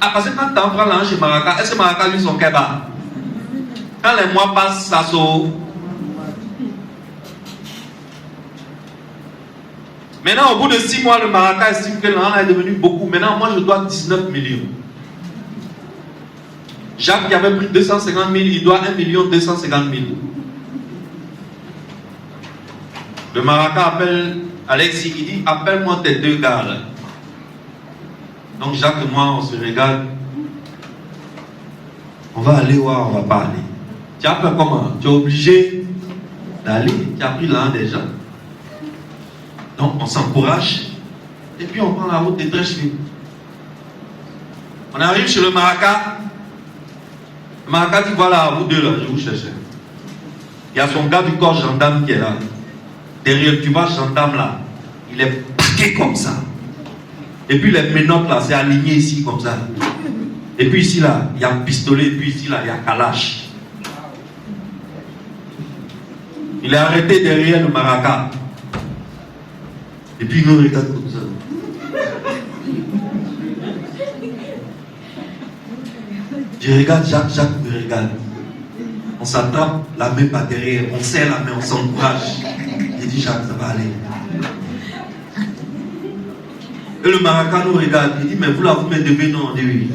Ah, parce que quand tu prends l'argent chez Maraca, est-ce que Maraca lui son kebab? Quand les mois passent, ça sauve. Maintenant, au bout de 6 mois, le Maraca estime que l'argent est devenu beaucoup. Maintenant, moi, je dois 19 millions. Jacques qui avait pris 250 000, il doit 1 250 000. Le Maraca appelle Alexis, il dit, appelle-moi tes 2 gars là. Donc Jacques et moi, on se regarde. On va aller ou on va pas aller. Tu as fait comment? Tu es obligé d'aller. Tu as pris l'argent déjà. Donc on s'encourage. Et puis on prend la route des Trècheville. On arrive chez le Maraca. Le Maraca dit, voilà, vous deux là, je vous cherche. Il y a son gars du corps gendarme qui est là. Derrière, tu vois, gendarme là, il est paqué comme ça. Et puis les menottes là, c'est aligné ici comme ça. Et puis ici là, il y a un pistolet. Et puis ici là, il y a Kalash. Il est arrêté derrière le Maraca. Et puis il nous regarde comme ça. Je regarde Jacques me regarde. On s'attrape la main par derrière, on serre la main, on s'encourage. Il dit, Jacques, ça va aller. Et le Maraca nous regarde, il dit, mais vous là, vous me devez, non? On dit oui.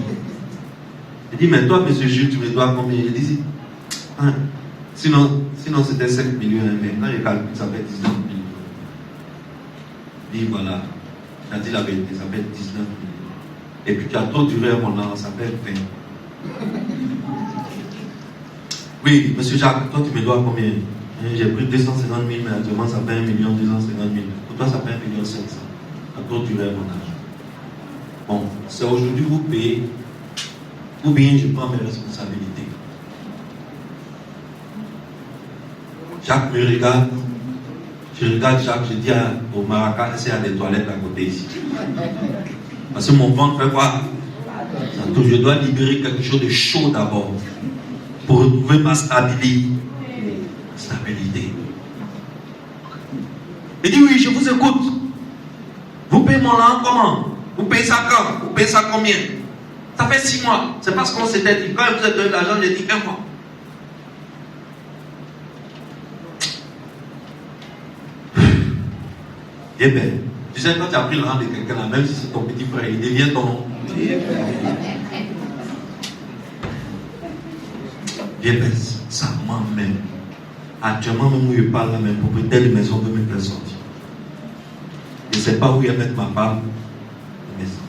Il dit, mais toi, monsieur Jules, tu me dois combien? Il dit, hein? Sinon c'était 5 millions, mais quand je calcule, ça fait 19 millions. Dis voilà, tu as dit la vérité, ça fait 19 000. Et puis tu as trop duré mon an, ça fait 20. Oui, monsieur Jacques, toi tu me dois combien? J'ai pris 250 000, mais actuellement ça fait 1 million 250 000. Pour toi ça fait 1 million 500. Tu as trop duré mon âge. Bon, c'est aujourd'hui vous payez, ou bien je prends mes responsabilités. Jacques me regarde, je regarde Jacques, je dis au Maraca, est-ce qu'il y a des toilettes à côté ici? Parce que mon ventre fait quoi? Je dois libérer quelque chose de chaud d'abord pour retrouver ma stabilité. Il dit oui, je vous écoute. Vous payez mon lan comment? Vous payez ça quand? Vous payez ça combien? Ça fait 6 mois. C'est parce qu'on s'était dit. Quand vous avez donné de l'argent, j'ai dit 1 mois. Eh bien, tu sais, quand tu as pris le rang de quelqu'un là, même si c'est ton petit frère, il devient ton. Bien, ça m'emmène. Actuellement, même où je parle, là, mes propriétaires de maison veulent me faire sortir. Je ne sais pas où il y a mettre ma part de maison.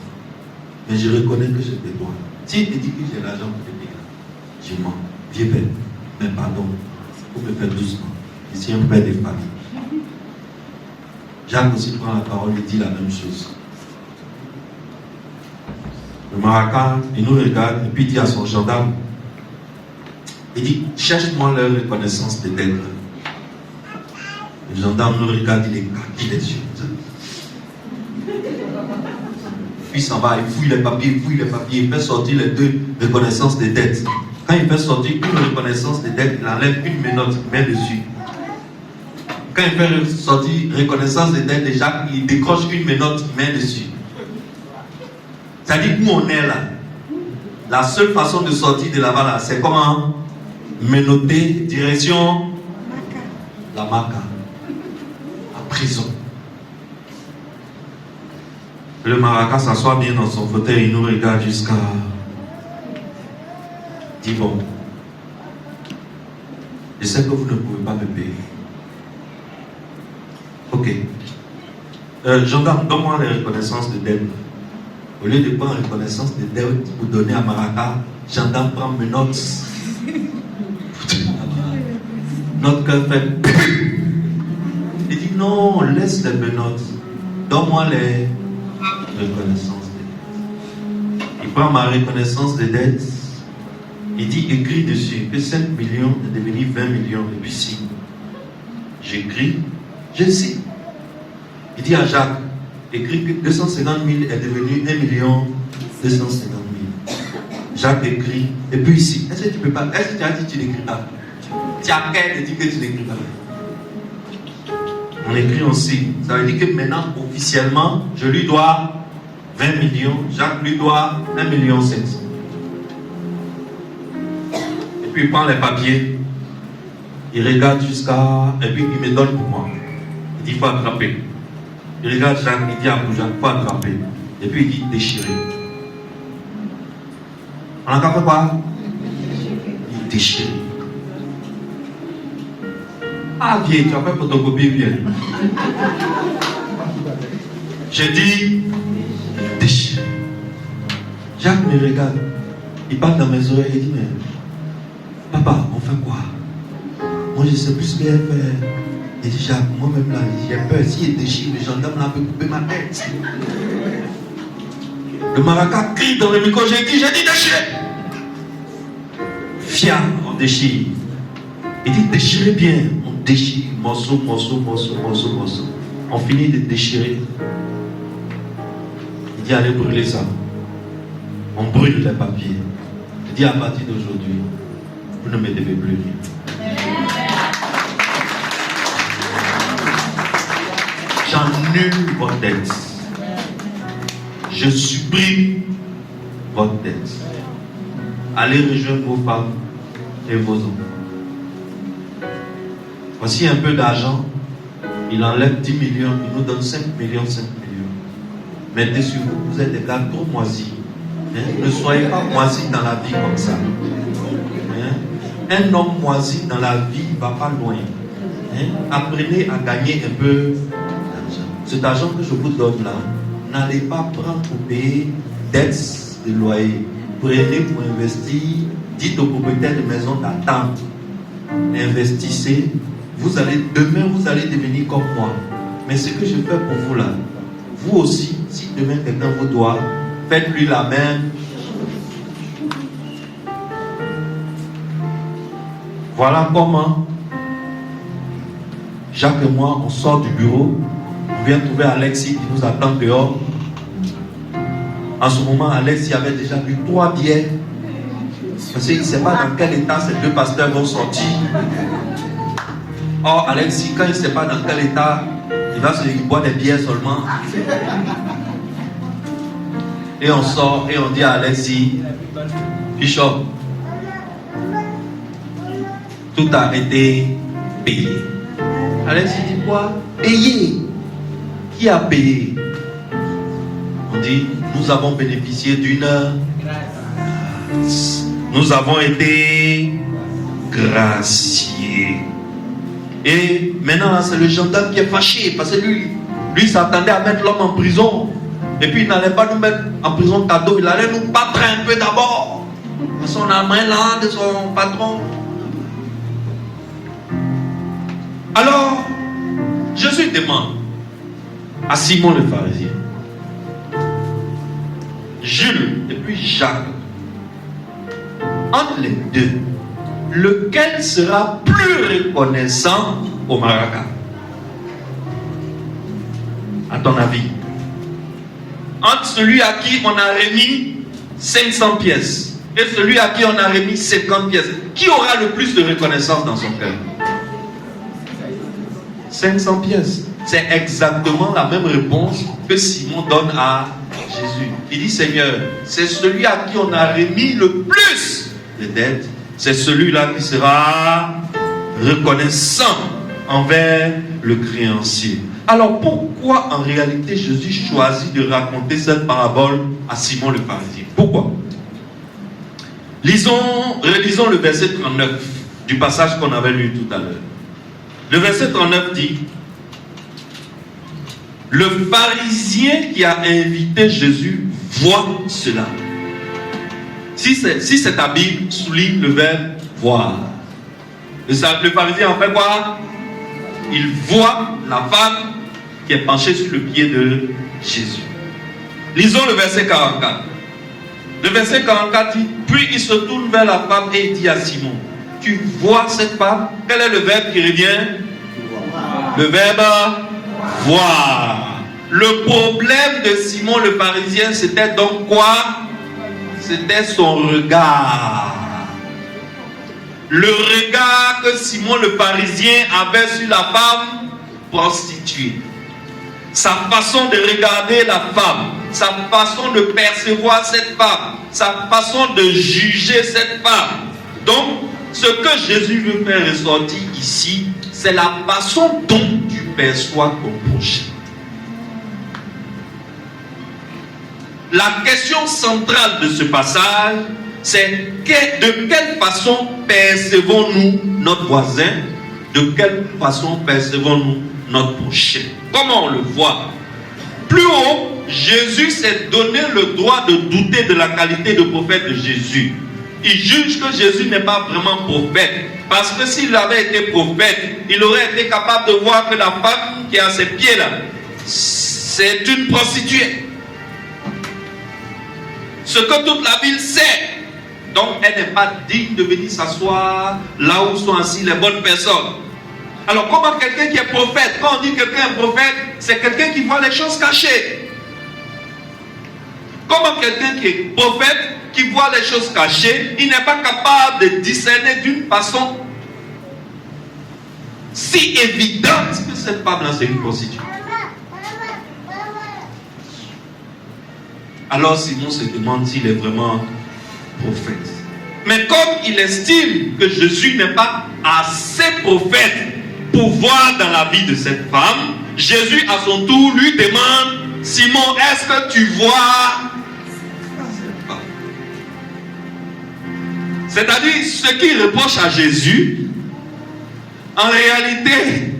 Mais je reconnais que je te dois. Si tu dis que j'ai l'argent pour te payer, je mens. Viens, belle. Mais pardon, il faut me faire doucement. Je suis un père de famille. Jacques aussi prend la parole et dit la même chose. Le Maraca, il nous regarde et puis il dit à son gendarme, il dit, cherche-moi leur reconnaissance de dette. Le gendarme nous regarde, il est kaki les yeux. Puis il s'en va, il fouille les papiers, il fait sortir les 2 reconnaissances de dette. Quand il fait sortir une reconnaissance de dette, il enlève une menotte, il met dessus. Quand il fait sortir reconnaissance de dette de Jacques, il décroche une menotte, il met dessus. C'est-à-dire où on est là. La seule façon de sortir de là-bas, là, c'est comment? Menotter, direction la Maca, la prison. Le Maraca s'assoit bien dans son fauteuil, il nous regarde jusqu'à. Dit bon, je sais que vous ne pouvez pas me payer. Ok. Gendarme, donne-moi les reconnaissances de dette. Au lieu de prendre reconnaissance de dette pour donner à Maraca, gendarme prend mes notes. Notre cœur fait. Il dit non, laisse les menottes. Donne-moi les reconnaissances de dette. Il prend ma reconnaissance de dette. Il dit écris dessus que 5 millions est devenu 20 millions et puis signe. J'écris, je signe. Il dit à Jacques, écris que 250 000 est devenu 1 million 250 000. Jacques écrit, et puis ici, est-ce que tu peux pas, est-ce que tu as dit que tu n'écris pas? Tu as qu'à dire que tu n'écris pas. On écrit aussi. Ça veut dire que maintenant, officiellement, je lui dois 20 millions, Jacques lui doit 1 million 700. Et puis il prend les papiers, il regarde jusqu'à, et puis il me donne pour moi. Il dit, il faut attraper. Il regarde Jacques, il dit à Jacques, il faut attraper. Et puis il dit, déchirer. On a encore fait quoi? Il déchire. Ah, viens, tu as fait photocopie, viens. J'ai dit, déchire. Jacques me regarde. Il parle dans mes oreilles, il dit, mais papa, on fait quoi? Moi, je sais plus ce qu'il a fait. Il dit, Jacques, moi-même là, j'ai peur. S'il déchire, le gendarme là peut couper ma tête. Le Maraca crie dans le micro, j'ai dit déchirer. Fiat, on déchire. Il dit, déchirez bien. On déchire, morceau. On finit de déchirer. Il dit, allez brûler ça. On brûle les papiers. Il dit, à partir d'aujourd'hui, vous ne me devez plus rien. J'annule votre dette. Je supprime votre dette. Allez rejoindre vos femmes et vos enfants. Voici un peu d'argent. Il enlève 10 millions, il nous donne 5 millions. Mettez sur vous, vous êtes des gars trop moisis. Ne soyez pas moisis dans la vie comme ça. Un homme moisi dans la vie ne va pas loin. Apprenez à gagner un peu d'argent. cet argent que je vous donne là, n'allez pas prendre pour payer dettes de loyer. Prenez pour investir. Dites au propriétaire de maison d'attendre. Investissez. Demain, vous allez devenir comme moi. Mais ce que je fais pour vous là, vous aussi, si demain quelqu'un vous doit, faites-lui la même. Voilà comment Jacques et moi, on sort du bureau, on vient trouver Alexis qui nous attend dehors. En ce moment, Alexis avait déjà bu 3 bières. Parce qu'il ne sait pas dans quel état ces 2 pasteurs vont sortir. Or, Alexis, quand il ne sait pas dans quel état, il boit des bières seulement. Et on sort et on dit à Alexis, Bishop, tout a été payé. Alexis dit quoi? Payé. Qui a payé? On dit, nous avons bénéficié d'une grâce. Nous avons été graciés. Et maintenant, c'est le gendarme qui est fâché parce que lui s'attendait à mettre l'homme en prison. Et puis il n'allait pas nous mettre en prison cadeau, il allait nous battre un peu d'abord. Parce qu'on a main là de son patron. Alors, Jésus demande à Simon le pharisien, Jules et puis Jacques, entre les deux, lequel sera plus reconnaissant au maraca? À ton avis? Entre celui à qui on a remis 500 pièces et celui à qui on a remis 50 pièces, qui aura le plus de reconnaissance dans son cœur? 500 pièces. C'est exactement la même réponse que Simon donne à Jésus. Il dit, Seigneur, c'est celui à qui on a remis le plus de dettes, c'est celui-là qui sera reconnaissant envers le créancier. Alors pourquoi en réalité Jésus choisit de raconter cette parabole à Simon le pharisien? Pourquoi? Relisons le verset 39 du passage qu'on avait lu tout à l'heure. Le verset 39 dit, le pharisien qui a invité Jésus voit cela. Si c'est ta Bible, souligne le verbe voir. Le pharisien en fait quoi? Il voit la femme qui est penchée sur le pied de Jésus. Lisons le verset 44. Le verset 44 dit, puis il se tourne vers la femme et il dit à Simon, tu vois cette femme? Quel est le verbe qui revient? Le verbe voir. Le problème de Simon le pharisien, c'était donc quoi? C'était son regard. Le regard que Simon le pharisien avait sur la femme prostituée. Sa façon de regarder la femme, sa façon de percevoir cette femme, sa façon de juger cette femme. Donc, ce que Jésus veut faire ressortir ici, c'est la façon dont tu perçois ton prochain. La question centrale de ce passage, c'est de quelle façon percevons-nous notre voisin? De quelle façon percevons-nous notre prochain? Comment on le voit? Plus haut, Jésus s'est donné le droit de douter de la qualité de prophète de Jésus. Il juge que Jésus n'est pas vraiment prophète. Parce que s'il avait été prophète, il aurait été capable de voir que la femme qui est à ses pieds là, c'est une prostituée. Ce que toute la ville sait. Donc elle n'est pas digne de venir s'asseoir là où sont assis les bonnes personnes. Alors comment quelqu'un qui est prophète, quand on dit quelqu'un est prophète, c'est quelqu'un qui voit les choses cachées. Comment quelqu'un qui est prophète, qui voit les choses cachées, il n'est pas capable de discerner d'une façon si évidente que cette femme-là c'est une prostituée. Alors Simon se demande s'il est vraiment prophète. Mais comme il estime que Jésus n'est pas assez prophète pour voir dans la vie de cette femme, Jésus à son tour lui demande, Simon, est-ce que tu vois cette femme? C'est-à-dire, ce qu'il reproche à Jésus, en réalité,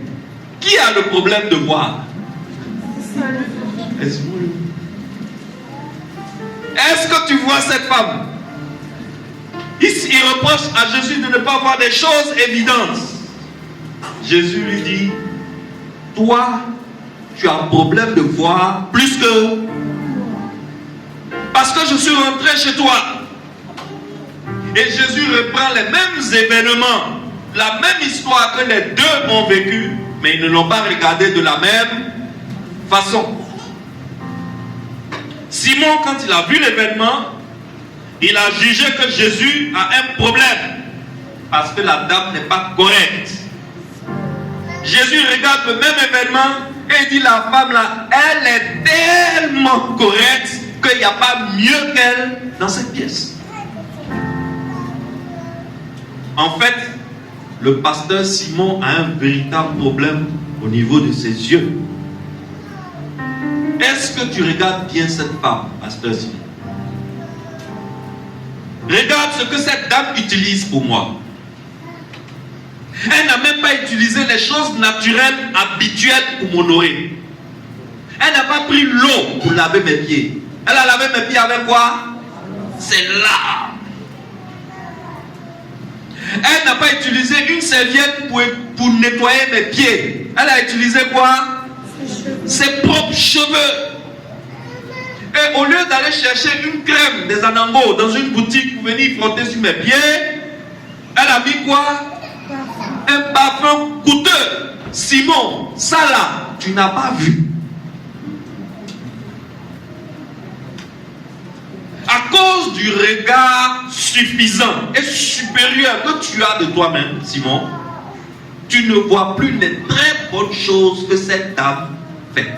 qui a le problème de voir? Est-ce que tu vois cette femme? Il reproche à Jésus de ne pas voir des choses évidentes. Jésus lui dit, toi, tu as un problème de voir plus que... Parce que je suis rentré chez toi. Et Jésus reprend les mêmes événements, la même histoire que les deux ont vécu, mais ils ne l'ont pas regardé de la même façon. Simon, quand il a vu l'événement, il a jugé que Jésus a un problème parce que la dame n'est pas correcte. Jésus regarde le même événement et dit, la femme là, elle est tellement correcte qu'il n'y a pas mieux qu'elle dans cette pièce. En fait, le pasteur Simon a un véritable problème au niveau de ses yeux. Est-ce que tu regardes bien cette femme, pasteur Simon? Regarde ce que cette dame utilise pour moi. Elle n'a même pas utilisé les choses naturelles, habituelles pour m'honorer. Elle n'a pas pris l'eau pour laver mes pieds. Elle a lavé mes pieds avec quoi? C'est là. Elle n'a pas utilisé une serviette pour nettoyer mes pieds. Elle a utilisé quoi? Ses propres cheveux. Et au lieu d'aller chercher une crème des Anango dans une boutique pour venir frotter sur mes pieds, elle a mis quoi? Un parfum coûteux. Simon, ça là, tu n'as pas vu. À cause du regard suffisant et supérieur que tu as de toi-même, Simon, tu ne vois plus les très bonnes choses que cette dame fait.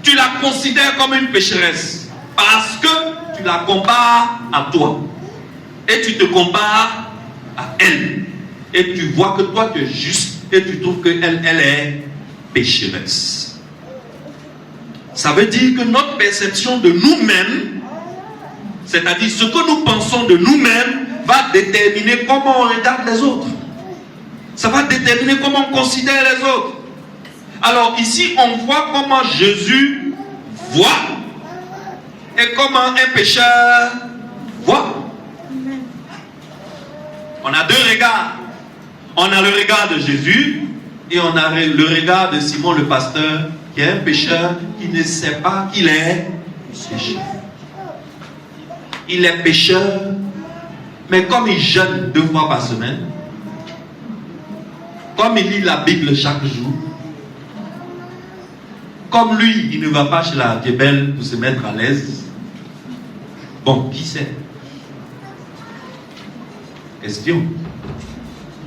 Tu la considères comme une pécheresse parce que tu la compares à toi. Et tu te compares à elle. Et tu vois que toi tu es juste et tu trouves qu'elle est pécheresse. Ça veut dire que notre perception de nous-mêmes, c'est-à-dire ce que nous pensons de nous-mêmes, va déterminer comment on regarde les autres. Ça va déterminer comment on considère les autres. Alors ici, on voit comment Jésus voit et comment un pécheur voit. On a deux regards. On a le regard de Jésus et on a le regard de Simon le pasteur, qui est un pécheur qui ne sait pas qu'il est pécheur. Il est pécheur, mais comme il jeûne 2 fois par semaine, comme il lit la Bible chaque jour, comme lui, il ne va pas chez la Kébelle pour se mettre à l'aise. Bon, qui sait? Question.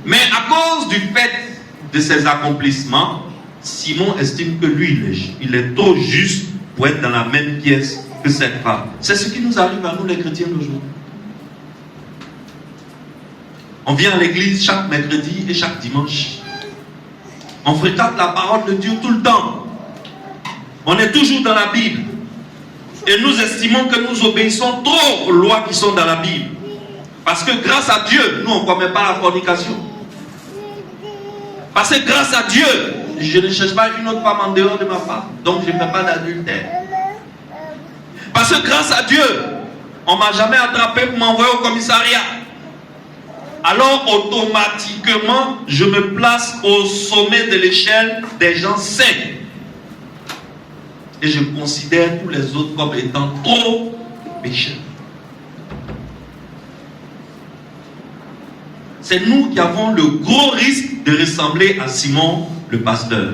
Mais à cause du fait de ses accomplissements, Simon estime que lui, il est trop juste pour être dans la même pièce que cette femme. C'est ce qui nous arrive à nous les chrétiens d'aujourd'hui. On vient à l'église chaque mercredi et chaque dimanche. On fréquente la parole de Dieu tout le temps. On est toujours dans la Bible. Et nous estimons que nous obéissons trop aux lois qui sont dans la Bible. Parce que grâce à Dieu, nous on ne commet pas la fornication. Parce que grâce à Dieu, je ne cherche pas une autre femme en dehors de ma femme. Donc je ne fais pas d'adultère. Parce que grâce à Dieu, on ne m'a jamais attrapé pour m'envoyer au commissariat. Alors automatiquement, je me place au sommet de l'échelle des gens saints. Et je considère tous les autres comme étant trop pécheurs. C'est nous qui avons le gros risque de ressembler à Simon le pasteur,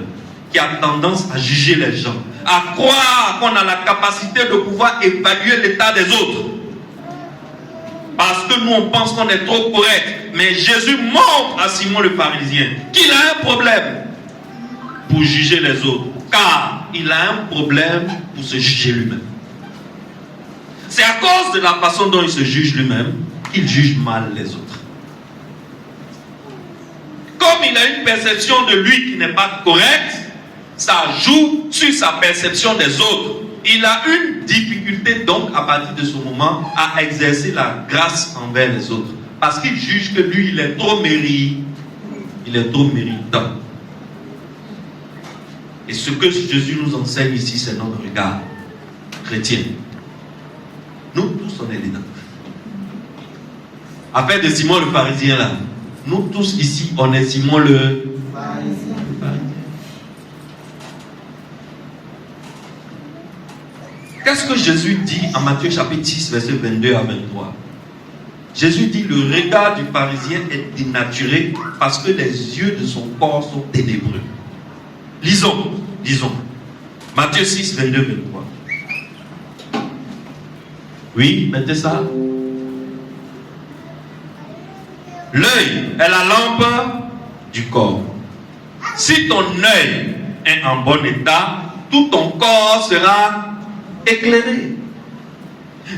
qui a tendance à juger les gens, à croire qu'on a la capacité de pouvoir évaluer l'état des autres. Parce que nous on pense qu'on est trop correct. Mais Jésus montre à Simon le pharisien qu'il a un problème pour juger les autres. Car il a un problème pour se juger lui-même. C'est à cause de la façon dont il se juge lui-même qu'il juge mal les autres. Comme il a une perception de lui qui n'est pas correcte, ça joue sur sa perception des autres. Il a une difficulté donc à partir de ce moment à exercer la grâce envers les autres. Parce qu'il juge que lui, il est trop méritant. Et ce que Jésus nous enseigne ici, c'est notre regard chrétien. Nous tous, on est dedans. Affaire de Simon le pharisien là. Nous tous ici, on est Simon le pharisien. Qu'est-ce que Jésus dit en Matthieu chapitre 6, verset 22 à 23? Jésus dit, le regard du pharisien est dénaturé parce que les yeux de son corps sont ténébreux. Lisons. Matthieu 6, 22, 23. Oui, mettez ça. L'œil est la lampe du corps. Si ton œil est en bon état, tout ton corps sera éclairé.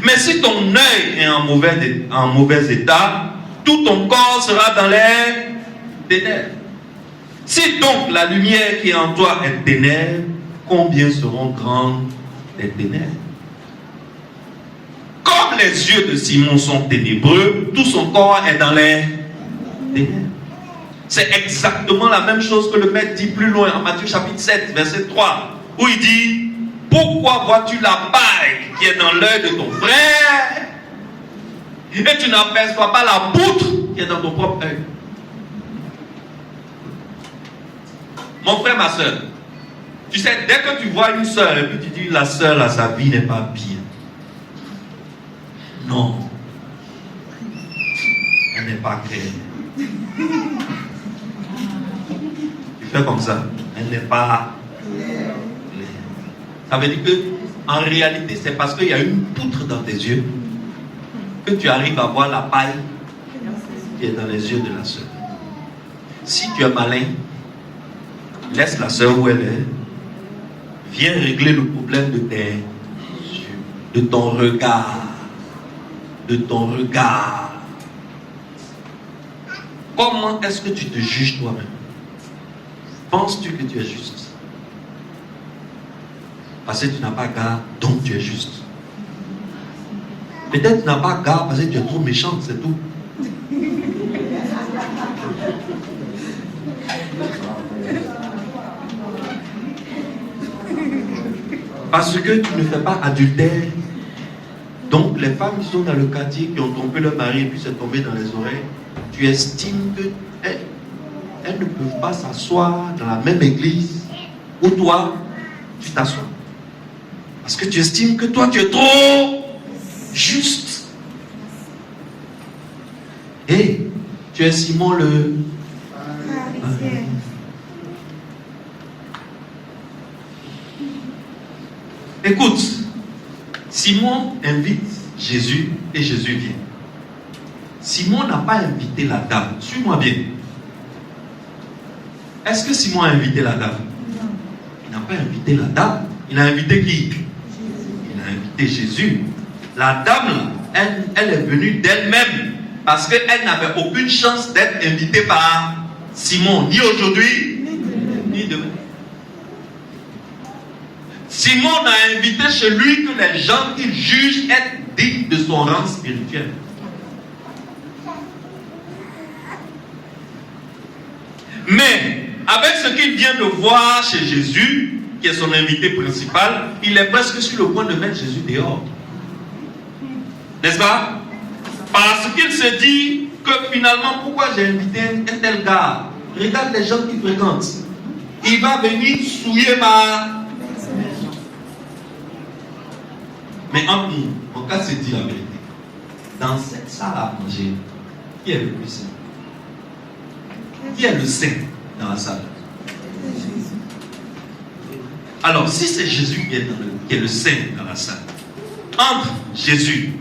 Mais si ton œil est en mauvais état, tout ton corps sera dans les ténèbres. Si donc la lumière qui est en toi est ténèbres, combien seront grandes les ténèbres? Comme les yeux de Simon sont ténébreux, tout son corps est dans les ténèbres. C'est exactement la même chose que le maître dit plus loin en Matthieu chapitre 7, verset 3, où il dit, pourquoi vois-tu la paille qui est dans l'œil de ton frère et tu n'aperçois pas la poutre qui est dans ton propre œil? Mon frère, ma soeur, tu sais, dès que tu vois une soeur et puis tu dis la soeur là, sa vie n'est pas bien. Non. Elle n'est pas claire. Tu fais comme ça. Elle n'est pas claire. Ça veut dire que en réalité, c'est parce qu'il y a une poutre dans tes yeux que tu arrives à voir la paille qui est dans les yeux de la soeur. Si tu es malin, laisse la soeur où elle est. Viens régler le problème de tes yeux, de ton regard. De ton regard. Comment est-ce que tu te juges toi-même? Penses-tu que tu es juste? Parce que tu n'as pas garde, donc tu es juste. Peut-être tu n'as pas garde parce que tu es trop méchant, c'est tout. Parce que tu ne fais pas adultère. Donc les femmes qui sont dans le quartier, qui ont trompé leur mari et puis c'est tombé dans les oreilles, tu estimes qu'elles ne peuvent pas s'asseoir dans la même église où toi, tu t'assois. Parce que tu estimes que toi, tu es trop juste. Et tu es Simon le pharisien. Écoute, Simon invite Jésus et Jésus vient. Simon n'a pas invité la dame. Suis-moi bien. Est-ce que Simon a invité la dame? Non. Il n'a pas invité la dame. Il a invité qui? Il a invité Jésus. La dame, elle est venue d'elle-même parce qu'elle n'avait aucune chance d'être invitée par Simon, ni aujourd'hui, ni demain. Simon a invité chez lui que les gens qu'il juge être dignes de son rang spirituel. Mais avec ce qu'il vient de voir chez Jésus, qui est son invité principal, il est presque sur le point de mettre Jésus dehors. N'est-ce pas? Parce qu'il se dit que finalement, pourquoi j'ai invité un tel gars? Regarde les gens qui fréquentent. Il va venir souiller ma... Mais entre nous, on va se dire la vérité. Dans cette salle à manger, qui est le plus saint? Qui est le saint dans la salle? Alors, si c'est Jésus qui est le saint dans la salle, entre Jésus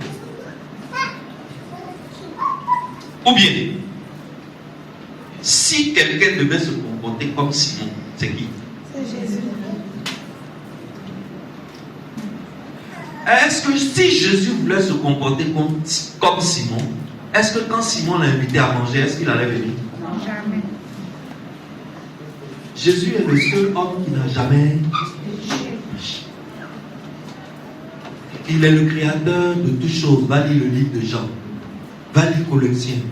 ou bien, si quelqu'un devait se comporter comme Simon, c'est qui? C'est Jésus. Est-ce que si Jésus voulait se comporter comme Simon, est-ce que quand Simon l'a invité à manger, est-ce qu'il allait venir? Non, jamais. Jésus est le seul homme qui n'a jamais péché. Il est le créateur de toutes choses. Va lire le livre de Jean. Va lire Colossiens.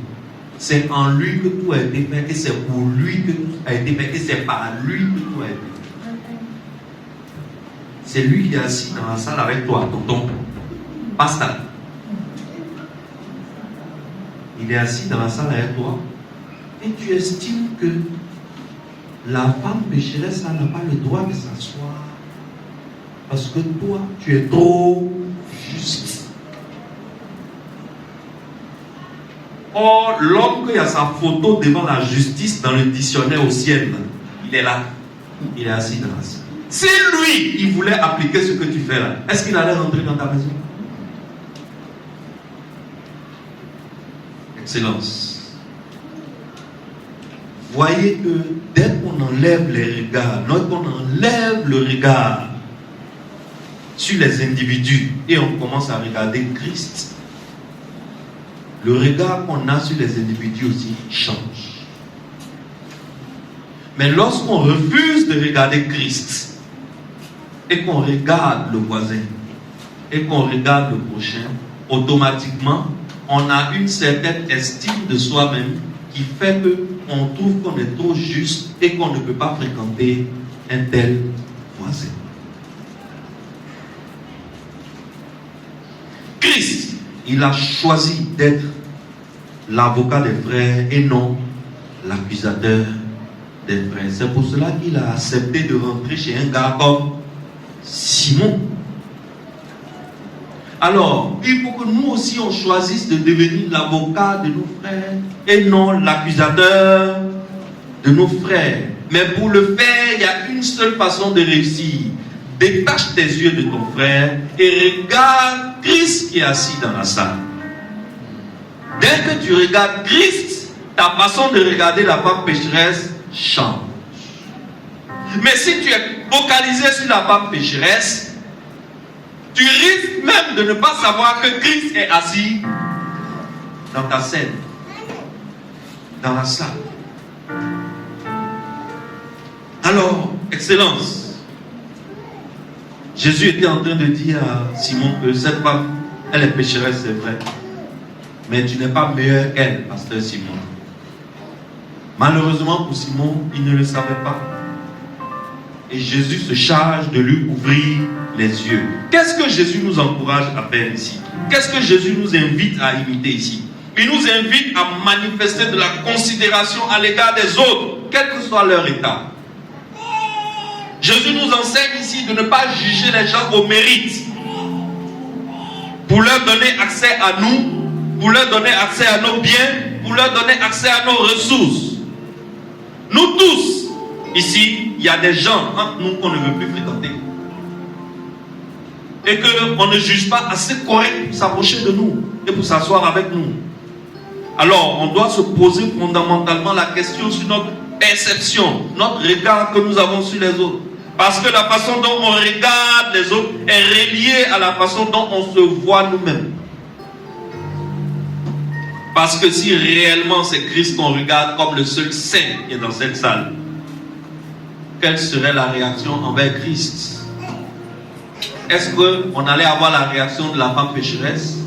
C'est en lui que tout a été fait et c'est pour lui que tout a été fait et c'est par lui que tout a été fait. c'est lui qui est assis dans la salle avec toi, tonton. Pasteur. Il est assis dans la salle avec toi et tu estimes que la femme pécheresse n'a pas le droit de s'asseoir parce que toi, tu es trop juste. Or, l'homme qui a sa photo devant la justice dans le dictionnaire au ciel, il est là, il est assis dans la salle. Si lui, il voulait appliquer ce que tu fais là, est-ce qu'il allait rentrer dans ta maison? Excellence. Voyez que dès qu'on enlève les regards, lorsqu'on enlève le regard sur les individus et on commence à regarder Christ, le regard qu'on a sur les individus aussi change. Mais lorsqu'on refuse de regarder Christ et qu'on regarde le voisin et qu'on regarde le prochain, automatiquement, on a une certaine estime de soi-même qui fait qu'on trouve qu'on est trop juste et qu'on ne peut pas fréquenter un tel voisin. Christ, il a choisi d'être l'avocat des frères et non l'accusateur des frères. C'est pour cela qu'il a accepté de rentrer chez un gars comme Simon. Alors, il faut que nous aussi on choisisse de devenir l'avocat de nos frères et non l'accusateur de nos frères. Mais pour le faire, il y a une seule façon de réussir. Détache tes yeux de ton frère et regarde Christ qui est assis dans la salle. Dès que tu regardes Christ, ta façon de regarder la femme pécheresse change. Mais si tu es focalisé sur la femme pécheresse, tu risques même de ne pas savoir que Christ est assis dans ta scène, dans la salle. Alors, Excellence, Jésus était en train de dire à Simon que cette femme, elle est pécheresse, c'est vrai. Mais tu n'es pas meilleur qu'elle, pasteur Simon. Malheureusement pour Simon, il ne le savait pas. Et Jésus se charge de lui ouvrir les yeux. Qu'est-ce que Jésus nous encourage à faire ici? Qu'est-ce que Jésus nous invite à imiter ici? Il nous invite à manifester de la considération à l'égard des autres, quel que soit leur état. Jésus nous enseigne ici de ne pas juger les gens au mérite, pour leur donner accès à nous, pour leur donner accès à nos biens, pour leur donner accès à nos ressources. Nous tous, ici, il y a des gens entre nous qu'on ne veut plus fréquenter. Et qu'on ne juge pas assez correct pour s'approcher de nous et pour s'asseoir avec nous. Alors, on doit se poser fondamentalement la question sur notre perception, notre regard que nous avons sur les autres. Parce que la façon dont on regarde les autres est reliée à la façon dont on se voit nous-mêmes. Parce que si réellement c'est Christ qu'on regarde comme le seul saint qui est dans cette salle, quelle serait la réaction envers Christ? Est-ce qu'on allait avoir la réaction de la femme pécheresse?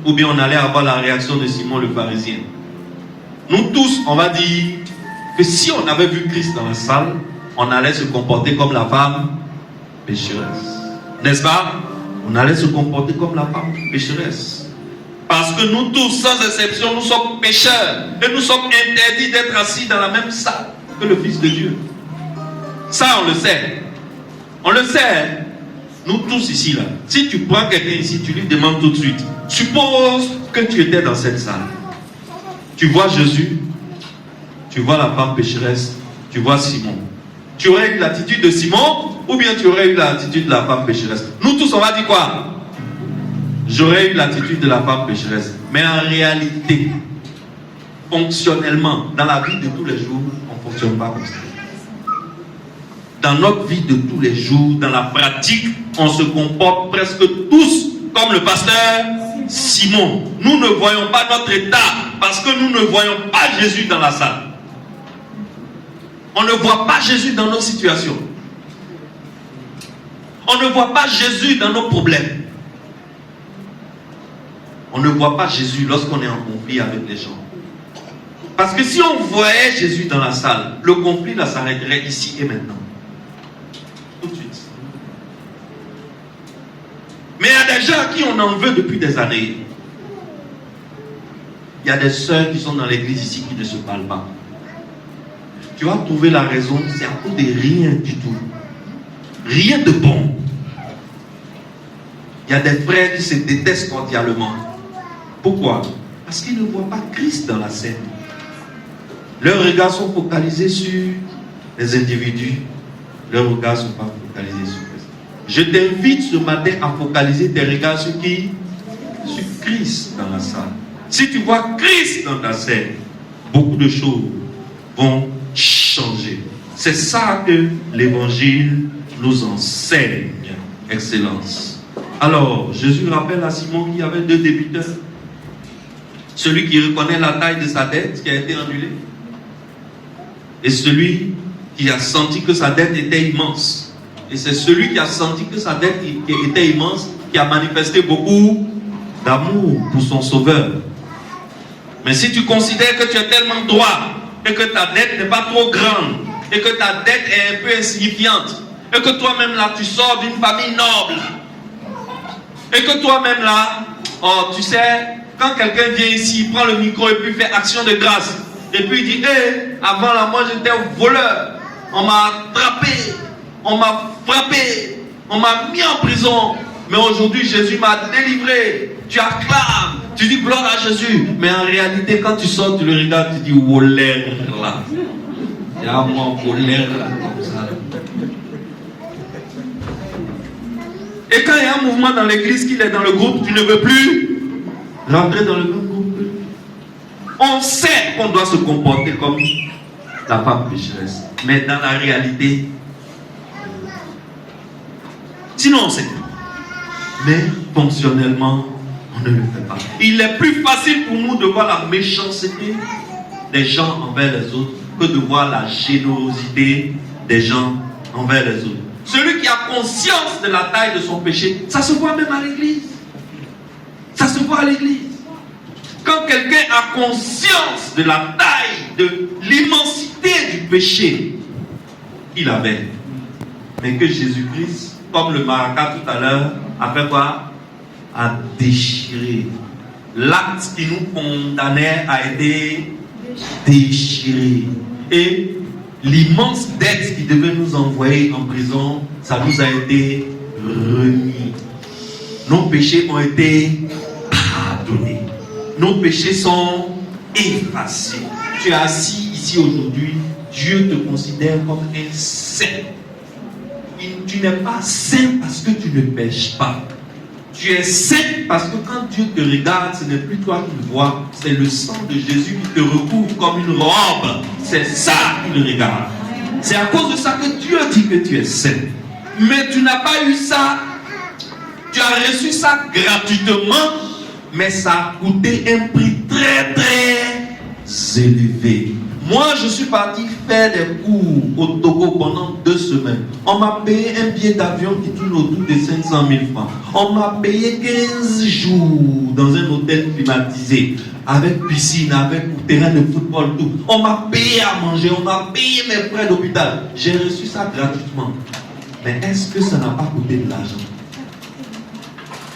Ou bien on allait avoir la réaction de Simon le pharisien? Nous tous, on va dire que si on avait vu Christ dans la salle, on allait se comporter comme la femme pécheresse. N'est-ce pas? On allait se comporter comme la femme pécheresse. Parce que nous tous, sans exception, nous sommes pécheurs. Et nous sommes interdits d'être assis dans la même salle que le Fils de Dieu. Ça, on le sait. On le sait. Nous tous ici, là. Si tu prends quelqu'un ici, tu lui demandes tout de suite. Suppose que tu étais dans cette salle. Tu vois Jésus. Tu vois la femme pécheresse. Tu vois Simon. Tu aurais eu l'attitude de Simon ou bien tu aurais eu l'attitude de la femme pécheresse? Nous tous, on va dire quoi? J'aurais eu l'attitude de la femme pécheresse. Mais en réalité, fonctionnellement, dans la vie de tous les jours, on ne fonctionne pas comme ça. Dans notre vie de tous les jours, dans la pratique, on se comporte presque tous comme le pasteur Simon. Nous ne voyons pas notre état parce que nous ne voyons pas Jésus dans la salle. On ne voit pas Jésus dans nos situations. On ne voit pas Jésus dans nos problèmes. On ne voit pas Jésus lorsqu'on est en conflit avec les gens. Parce que si on voyait Jésus dans la salle, le conflit là s'arrêterait ici et maintenant. Tout de suite. des gens à qui on en veut depuis des années. Il y a des sœurs qui sont dans l'église ici qui ne se parlent pas. Tu vas trouver la raison, c'est à cause de rien du tout. Rien de bon. Il y a des frères qui se détestent cordialement. Pourquoi? Parce qu'ils ne voient pas Christ dans la scène. Leurs regards sont focalisés sur les individus. Leurs regards ne sont pas focalisés sur Christ. Je t'invite ce matin à focaliser tes regards sur qui? Sur Christ dans la salle. Si tu vois Christ dans ta scène, beaucoup de choses vont changer. C'est ça que l'évangile nous enseigne. Excellence. Alors, Jésus rappelle à Simon qu'il y avait deux débiteurs. Celui qui reconnaît la taille de sa dette qui a été annulée. Et celui qui a senti que sa dette était immense. Et c'est celui qui a senti que sa dette était immense qui a manifesté beaucoup d'amour pour son sauveur. Mais si tu considères que tu es tellement droit et que ta dette n'est pas trop grande et que ta dette est un peu insignifiante et que toi-même là tu sors d'une famille noble et que toi-même là, oh, tu sais, quand quelqu'un vient ici, il prend le micro et puis fait action de grâce et puis il dit, hey, avant là moi j'étais voleur, on m'a attrapé, on m'a frappé, on m'a mis en prison, mais aujourd'hui Jésus m'a délivré. Tu acclames, tu dis gloire à Jésus, mais en réalité quand tu sors tu le regardes, tu dis voleur là, il y a moi voleur là comme ça. Et quand il y a un mouvement dans l'église qu'il est dans le groupe, tu ne veux plus rentrer dans le même groupe. On sait qu'on doit se comporter comme la femme pécheresse, mais dans la réalité, sinon on sait. Mais fonctionnellement, on ne le fait pas. Il est plus facile pour nous de voir la méchanceté des gens envers les autres que de voir la générosité des gens envers les autres. Celui qui a conscience de la taille de son péché, ça se voit même à l'église. Ça se voit à l'église. Quand quelqu'un a conscience de la taille, de l'immensité du péché qu'il avait, mais que Jésus-Christ, comme le maraca tout à l'heure, a fait quoi? A déchiré. L'acte qui nous condamnait a été déchiré. Et l'immense dette qui devait nous envoyer en prison, ça nous a été remis. Nos péchés ont été pardonnés. Nos péchés sont effacés. Tu es assis ici aujourd'hui, Dieu te considère comme un saint. Tu n'es pas saint parce que tu ne pêches pas. Tu es saint parce que quand Dieu te regarde, ce n'est plus toi qui le vois, c'est le sang de Jésus qui te recouvre comme une robe. C'est ça qu'il regarde. C'est à cause de ça que Dieu dit que tu es saint. Mais tu n'as pas eu ça. Tu as reçu ça gratuitement, mais ça a coûté un prix très très élevé. Moi, je suis parti faire des cours au Togo pendant 2 semaines. On m'a payé un billet d'avion qui tourne autour de 500 000 francs. On m'a payé 15 jours dans un hôtel climatisé, avec piscine, avec terrain de football, tout. On m'a payé à manger, on m'a payé mes frais d'hôpital. J'ai reçu ça gratuitement. Mais est-ce que ça n'a pas coûté de l'argent?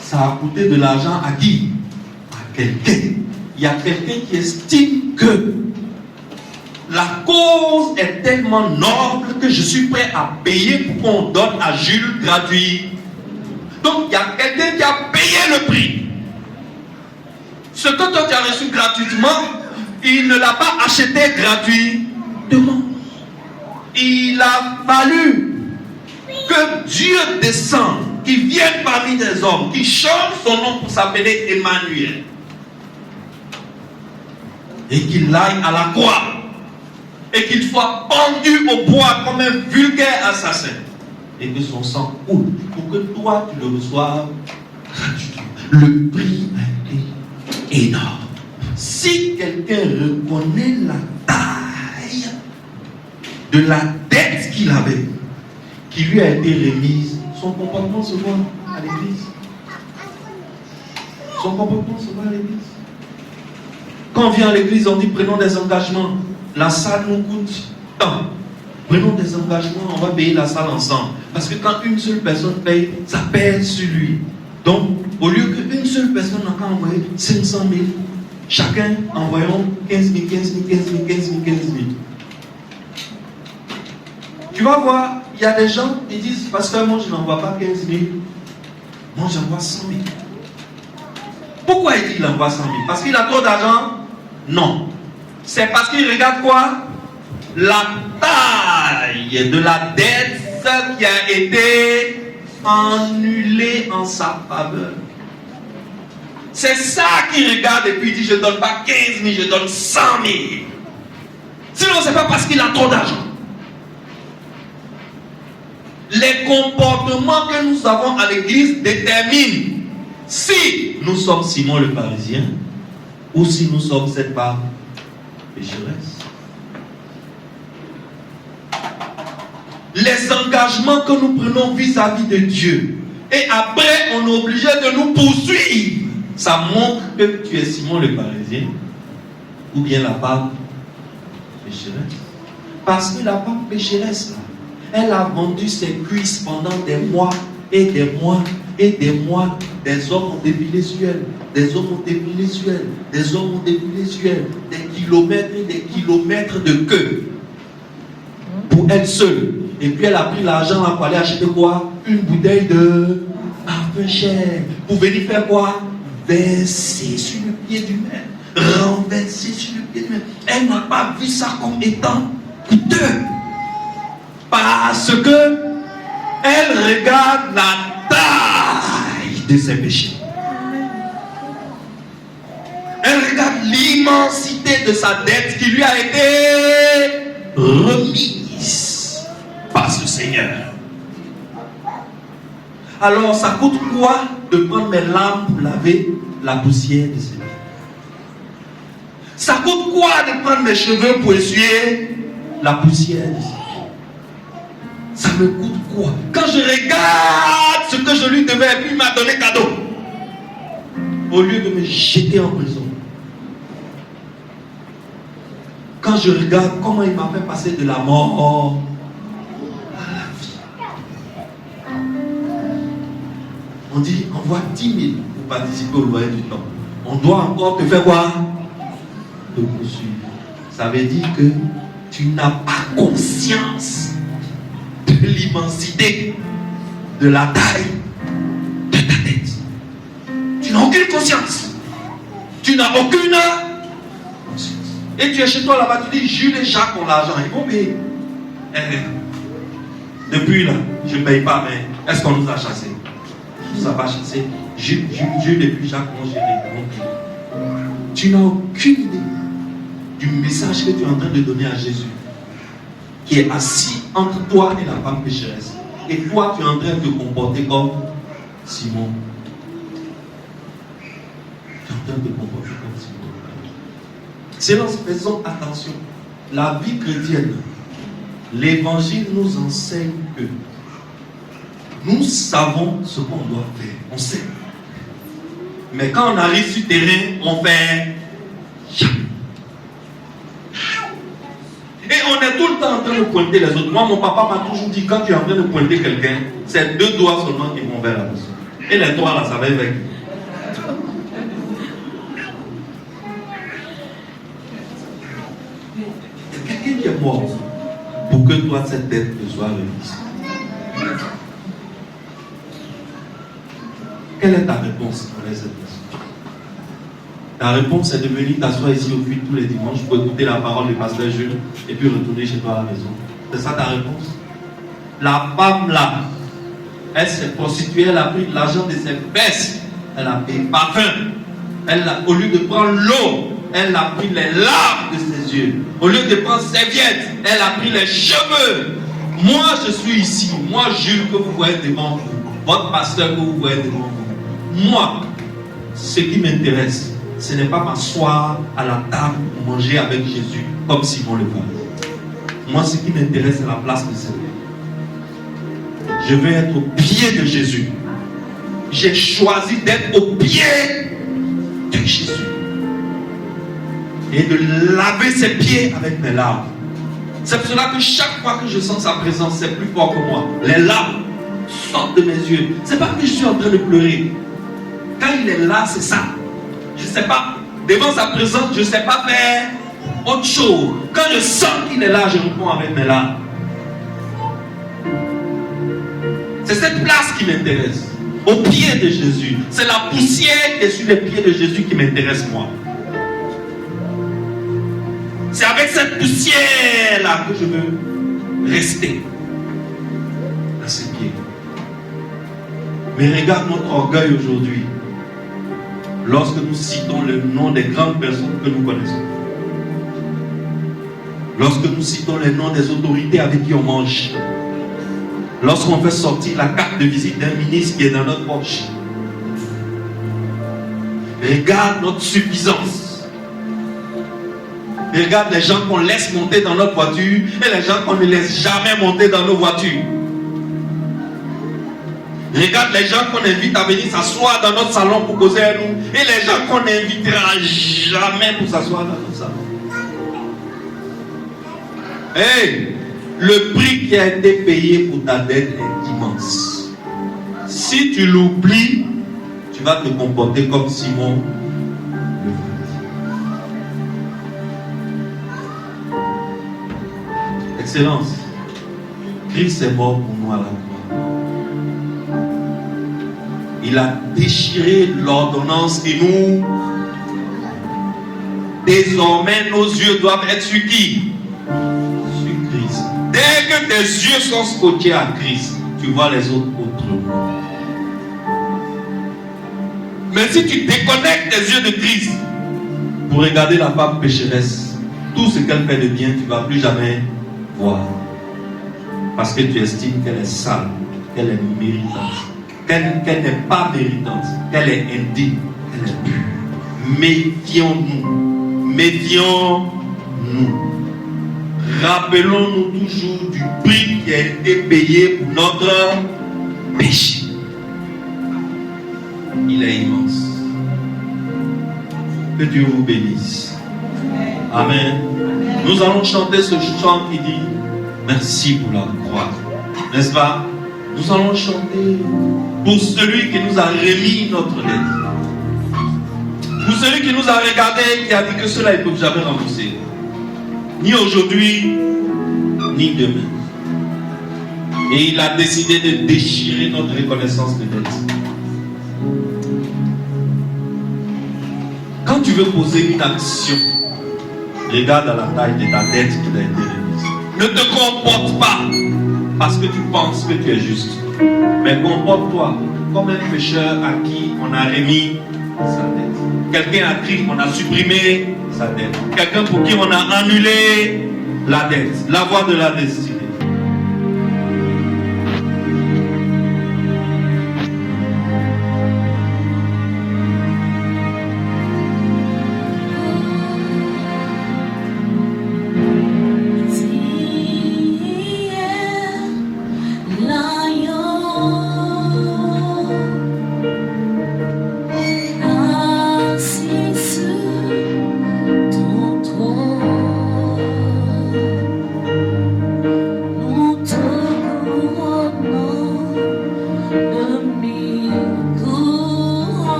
Ça a coûté de l'argent à qui? À quelqu'un. Il y a quelqu'un qui estime que la cause est tellement noble que je suis prêt à payer pour qu'on donne à Jules gratuit. Donc il y a quelqu'un qui a payé le prix. Ce que toi tu as reçu gratuitement, il ne l'a pas acheté gratuitement. Il a fallu que Dieu descende, qu'il vienne parmi des hommes, qu'il change son nom pour s'appeler Emmanuel. Et qu'il aille à la croix. Et qu'il soit pendu au bois comme un vulgaire assassin. Et que son sang coule pour que toi tu le reçoives gratuitement. Le prix a été énorme. Si quelqu'un reconnaît la taille de la dette qu'il avait, qui lui a été remise, son comportement se voit à l'église. Son comportement se voit à l'église. Quand on vient à l'église, on dit prenons des engagements. La salle nous coûte tant. Prenons des engagements, on va payer la salle ensemble. Parce que quand une seule personne paye, ça pèse sur lui. Donc, au lieu qu'une seule personne n'a qu'à envoyer 500 000, chacun envoyons 15 000, 15 000, 15 000, 15 000, 15 000. Tu vas voir, il y a des gens qui disent, pasteur, moi je n'envoie pas 15 000, moi j'envoie 100 000. Pourquoi il dit qu'il envoie 100 000? Parce qu'il a trop d'argent? Non. C'est parce qu'il regarde quoi? La taille de la dette qui a été annulée en sa faveur. C'est ça qu'il regarde et puis il dit, je ne donne pas 15 000, je donne 100 000. Sinon, ce n'est pas parce qu'il a trop d'argent. Les comportements que nous avons à l'église déterminent si nous sommes Simon le Pharisien ou si nous sommes cette femme pécheresse. Les engagements que nous prenons vis-à-vis de Dieu et après on est obligé de nous poursuivre, ça montre que tu es Simon le Pharisien ou bien la femme pécheresse. Parce que la femme pécheresse là, elle a vendu ses cuisses pendant des mois et des mois et des mois. Des hommes ont défilé sur elle, des hommes ont défilé sur elle, des hommes ont défilé sur elle, des kilomètres et des kilomètres de queue pour elle seule. Et puis elle a pris l'argent pour aller acheter quoi? Une bouteille de parfum cher. Pour venir faire quoi? Verser sur le pied du maître, renverser sur le pied du maître. Elle n'a pas vu ça comme étant coûteux. Parce que elle regarde la taille de ses péchés. Elle regarde l'immensité de sa dette qui lui a été remise par ce Seigneur. Alors ça coûte quoi de prendre mes larmes pour laver la poussière de ses pieds? Ça coûte quoi de prendre mes cheveux pour essuyer la poussière de ses pieds? Ça me coûte quoi? Quand je regarde ce que je lui devais et puis il m'a donné cadeau, au lieu de me jeter en prison. Quand je regarde comment il m'a fait passer de la mort à la vie. On dit, envoie 10 000 pour participer au loyer du temps. On doit encore te faire quoi? Te poursuivre. Ça veut dire que tu n'as pas conscience de l'immensité de la taille de ta tête. Tu n'as aucune conscience. Tu n'as aucune conscience. Et tu es chez toi là-bas, tu dis Jules et Jacques ont l'argent, ils vont payer. Depuis là, je ne paye pas, mais est-ce qu'on nous a chassés? On nous a pas chassés. Jules et puis Jacques vont gérer. Tu n'as aucune idée du message que tu es en train de donner à Jésus, qui est assis entre toi et la femme pécheresse. Et toi, tu es en train de te comporter comme Simon. Tu es en train de te comporter comme Simon. Silence, faisons attention. La vie chrétienne, l'évangile nous enseigne que nous savons ce qu'on doit faire. On sait. Mais quand on arrive sur le terrain, on fait jamais. Et on est tout le temps en train de pointer les autres. Moi, mon papa m'a toujours dit, quand tu es en train de pointer quelqu'un, c'est 2 doigts seulement qui vont vers la personne. Et les 3 là, ça va avec. Il y a quelqu'un qui est mort pour que toi, cette dette te soit remise. Quelle est ta réponse envers cette personne? Ta réponse est de venir t'asseoir ici au puits tous les dimanches pour écouter la parole du pasteur Jules et puis retourner chez toi à la maison. C'est ça ta réponse? La femme là, elle s'est prostituée, elle a pris l'argent de ses fesses, elle a payé parfum. Au lieu de prendre l'eau, elle a pris les larmes de ses yeux. Au lieu de prendre serviette, elle a pris les cheveux. Moi je suis ici, moi Jules que vous voyez devant vous, votre pasteur que vous voyez devant vous. Moi, ce qui m'intéresse, ce n'est pas m'asseoir à la table pour manger avec Jésus comme Simon le Pharisien. Moi, ce qui m'intéresse, c'est la place de Seigneur. Je veux être au pied de Jésus. J'ai choisi d'être au pied de Jésus. Et de laver ses pieds avec mes larmes. C'est pour cela que chaque fois que je sens sa présence, c'est plus fort que moi. Les larmes sortent de mes yeux. Ce n'est pas que je suis en train de pleurer. il est là, c'est ça. Je ne sais pas, devant sa présence, je ne sais pas faire autre chose. Quand je sens qu'il est là, je réponds avec mes larmes. C'est cette place qui m'intéresse. Au pied de Jésus. C'est la poussière qui est sur les pieds de Jésus qui m'intéresse moi. C'est avec cette poussière-là que je veux rester à ses pieds. Mais regarde notre orgueil aujourd'hui. Lorsque nous citons le nom des grandes personnes que nous connaissons. Lorsque nous citons les noms des autorités avec qui on mange. Lorsqu'on fait sortir la carte de visite d'un ministre qui est dans notre poche. Regarde notre suffisance. Regarde les gens qu'on laisse monter dans notre voiture et les gens qu'on ne laisse jamais monter dans nos voitures. Regarde les gens qu'on invite à venir s'asseoir dans notre salon pour causer à nous et les gens qu'on n'invitera jamais pour s'asseoir dans notre salon. Hey! Le prix qui a été payé pour ta dette est immense. Si tu l'oublies, tu vas te comporter comme Simon le Pharisien. Excellence, Christ est mort pour nous à la croix. Il a déchiré l'ordonnance et nous, désormais, nos yeux doivent être sur qui? Dès que tes yeux sont scotchés à Christ, tu vois les autres autrement. Mais si tu déconnectes tes yeux de Christ pour regarder la femme pécheresse, tout ce qu'elle fait de bien, tu ne vas plus jamais voir. Parce que tu estimes qu'elle est sale, qu'elle est méritante, qu'elle n'est pas méritante, qu'elle est indigne, qu'elle est pure. Méfions-nous. Méfions-nous. Rappelons-nous toujours du prix qui a été payé pour notre péché. Il est immense. Que Dieu vous bénisse. Amen. Nous allons chanter ce chant qui dit merci pour la croix. N'est-ce pas? Nous allons chanter pour celui qui nous a remis notre dette. Pour celui qui nous a regardé et qui a dit que cela ils ne peuvent jamais rembourser. Ni aujourd'hui, ni demain. Et il a décidé de déchirer notre reconnaissance de dette. Quand tu veux poser une action, regarde à la taille de ta dette qui t'a été remise. Ne te comporte pas parce que tu penses que tu es juste. Mais comporte-toi comme un pécheur à qui on a remis sa dette. Quelqu'un à qui on a supprimé sa dette. Quelqu'un pour qui on a annulé la dette, la voie de la destinée.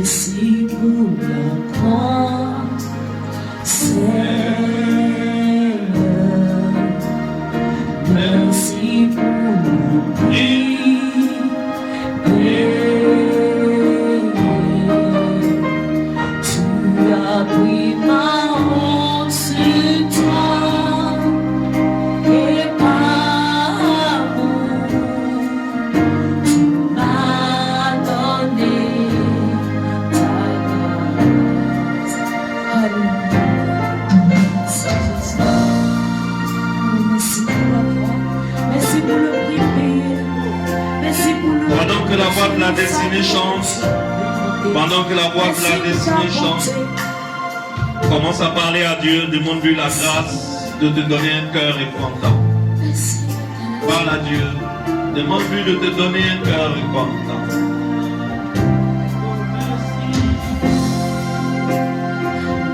Merci pour la croix, Seigneur. Merci pour le prix payé. Tu as pris ma honte sur toi et par amour tu m'as donné ta grâce. Alléluia. Merci pour la croix. Merci pour le prix payé. Merci pour le. Pendant que la voix de la destinée chante, pendant que la voix de la destinée chante, commence à parler à Dieu, demande-lui la grâce de te donner un cœur repentant. Parle à Dieu, demande-lui de te donner un cœur repentant.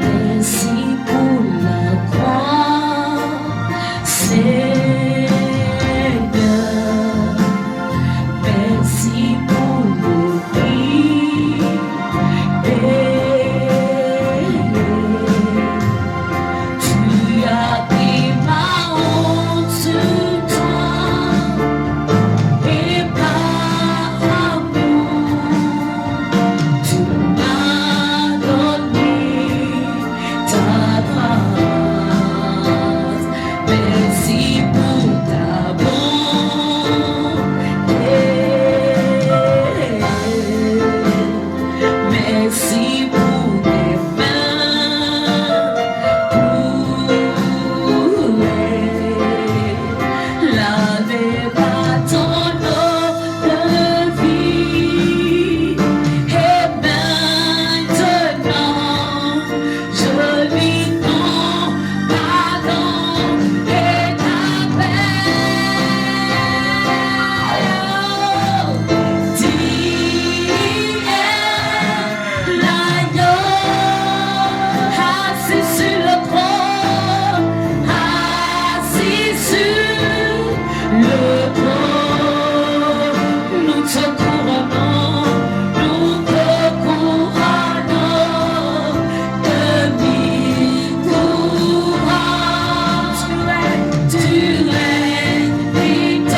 Merci pour la croix, Seigneur. Merci pour le prix payé. Tu as pris ma honte sur toi et par amour tu m'as donné ta grâce. Merci pour ta bonté. Merci pour tes mains coulées. Lavez par ton eau de vie. Et maintenant, je lui donne pardon et ta paix. Dis l'agneau assis sur le trône, assis sur le trône. Nous te couronnons, nous te couronnons de mille couronnes. Tu règnes victorieux.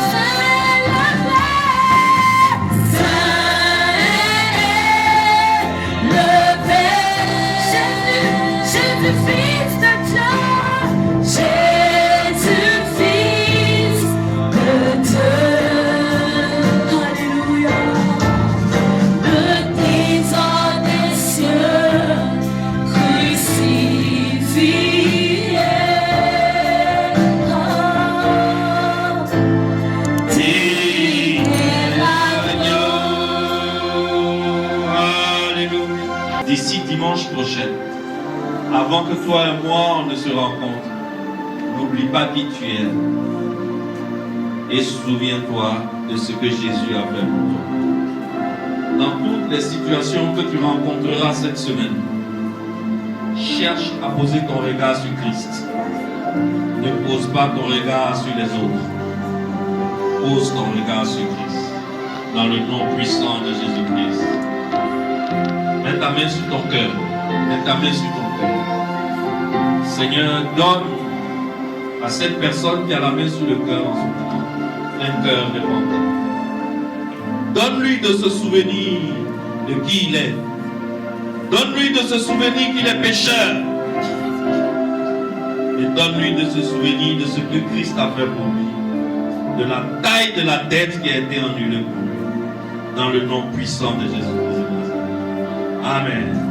C'est la paix, Saint est levé. Jésus, Fils de Dieu, Jésus, Fils de Dieu. Alléluia. Le trésor des cieux crucifié. Dis l'agneau. Alléluia. D'ici dimanche prochain, avant que toi et moi on ne se rencontre, n'oublie pas qui tu es et souviens-toi de ce que Jésus a fait pour toi. Dans toutes les situations que tu rencontreras cette semaine, cherche à poser ton regard sur Christ. Ne pose pas ton regard sur les autres. Pose ton regard sur Christ. Dans le nom puissant de Jésus-Christ. Mets ta main sur ton cœur. Mets ta main sur ton cœur. Seigneur, donne à cette personne qui a la main sur le cœur en ce moment un cœur repentant. Donne-lui de se souvenir de qui il est. Donne-lui de se souvenir qu'il est pécheur. Et donne-lui de se souvenir de ce que Christ a fait pour lui. De la taille de la dette qui a été annulée pour lui. Dans le nom puissant de Jésus-Christ. Amen.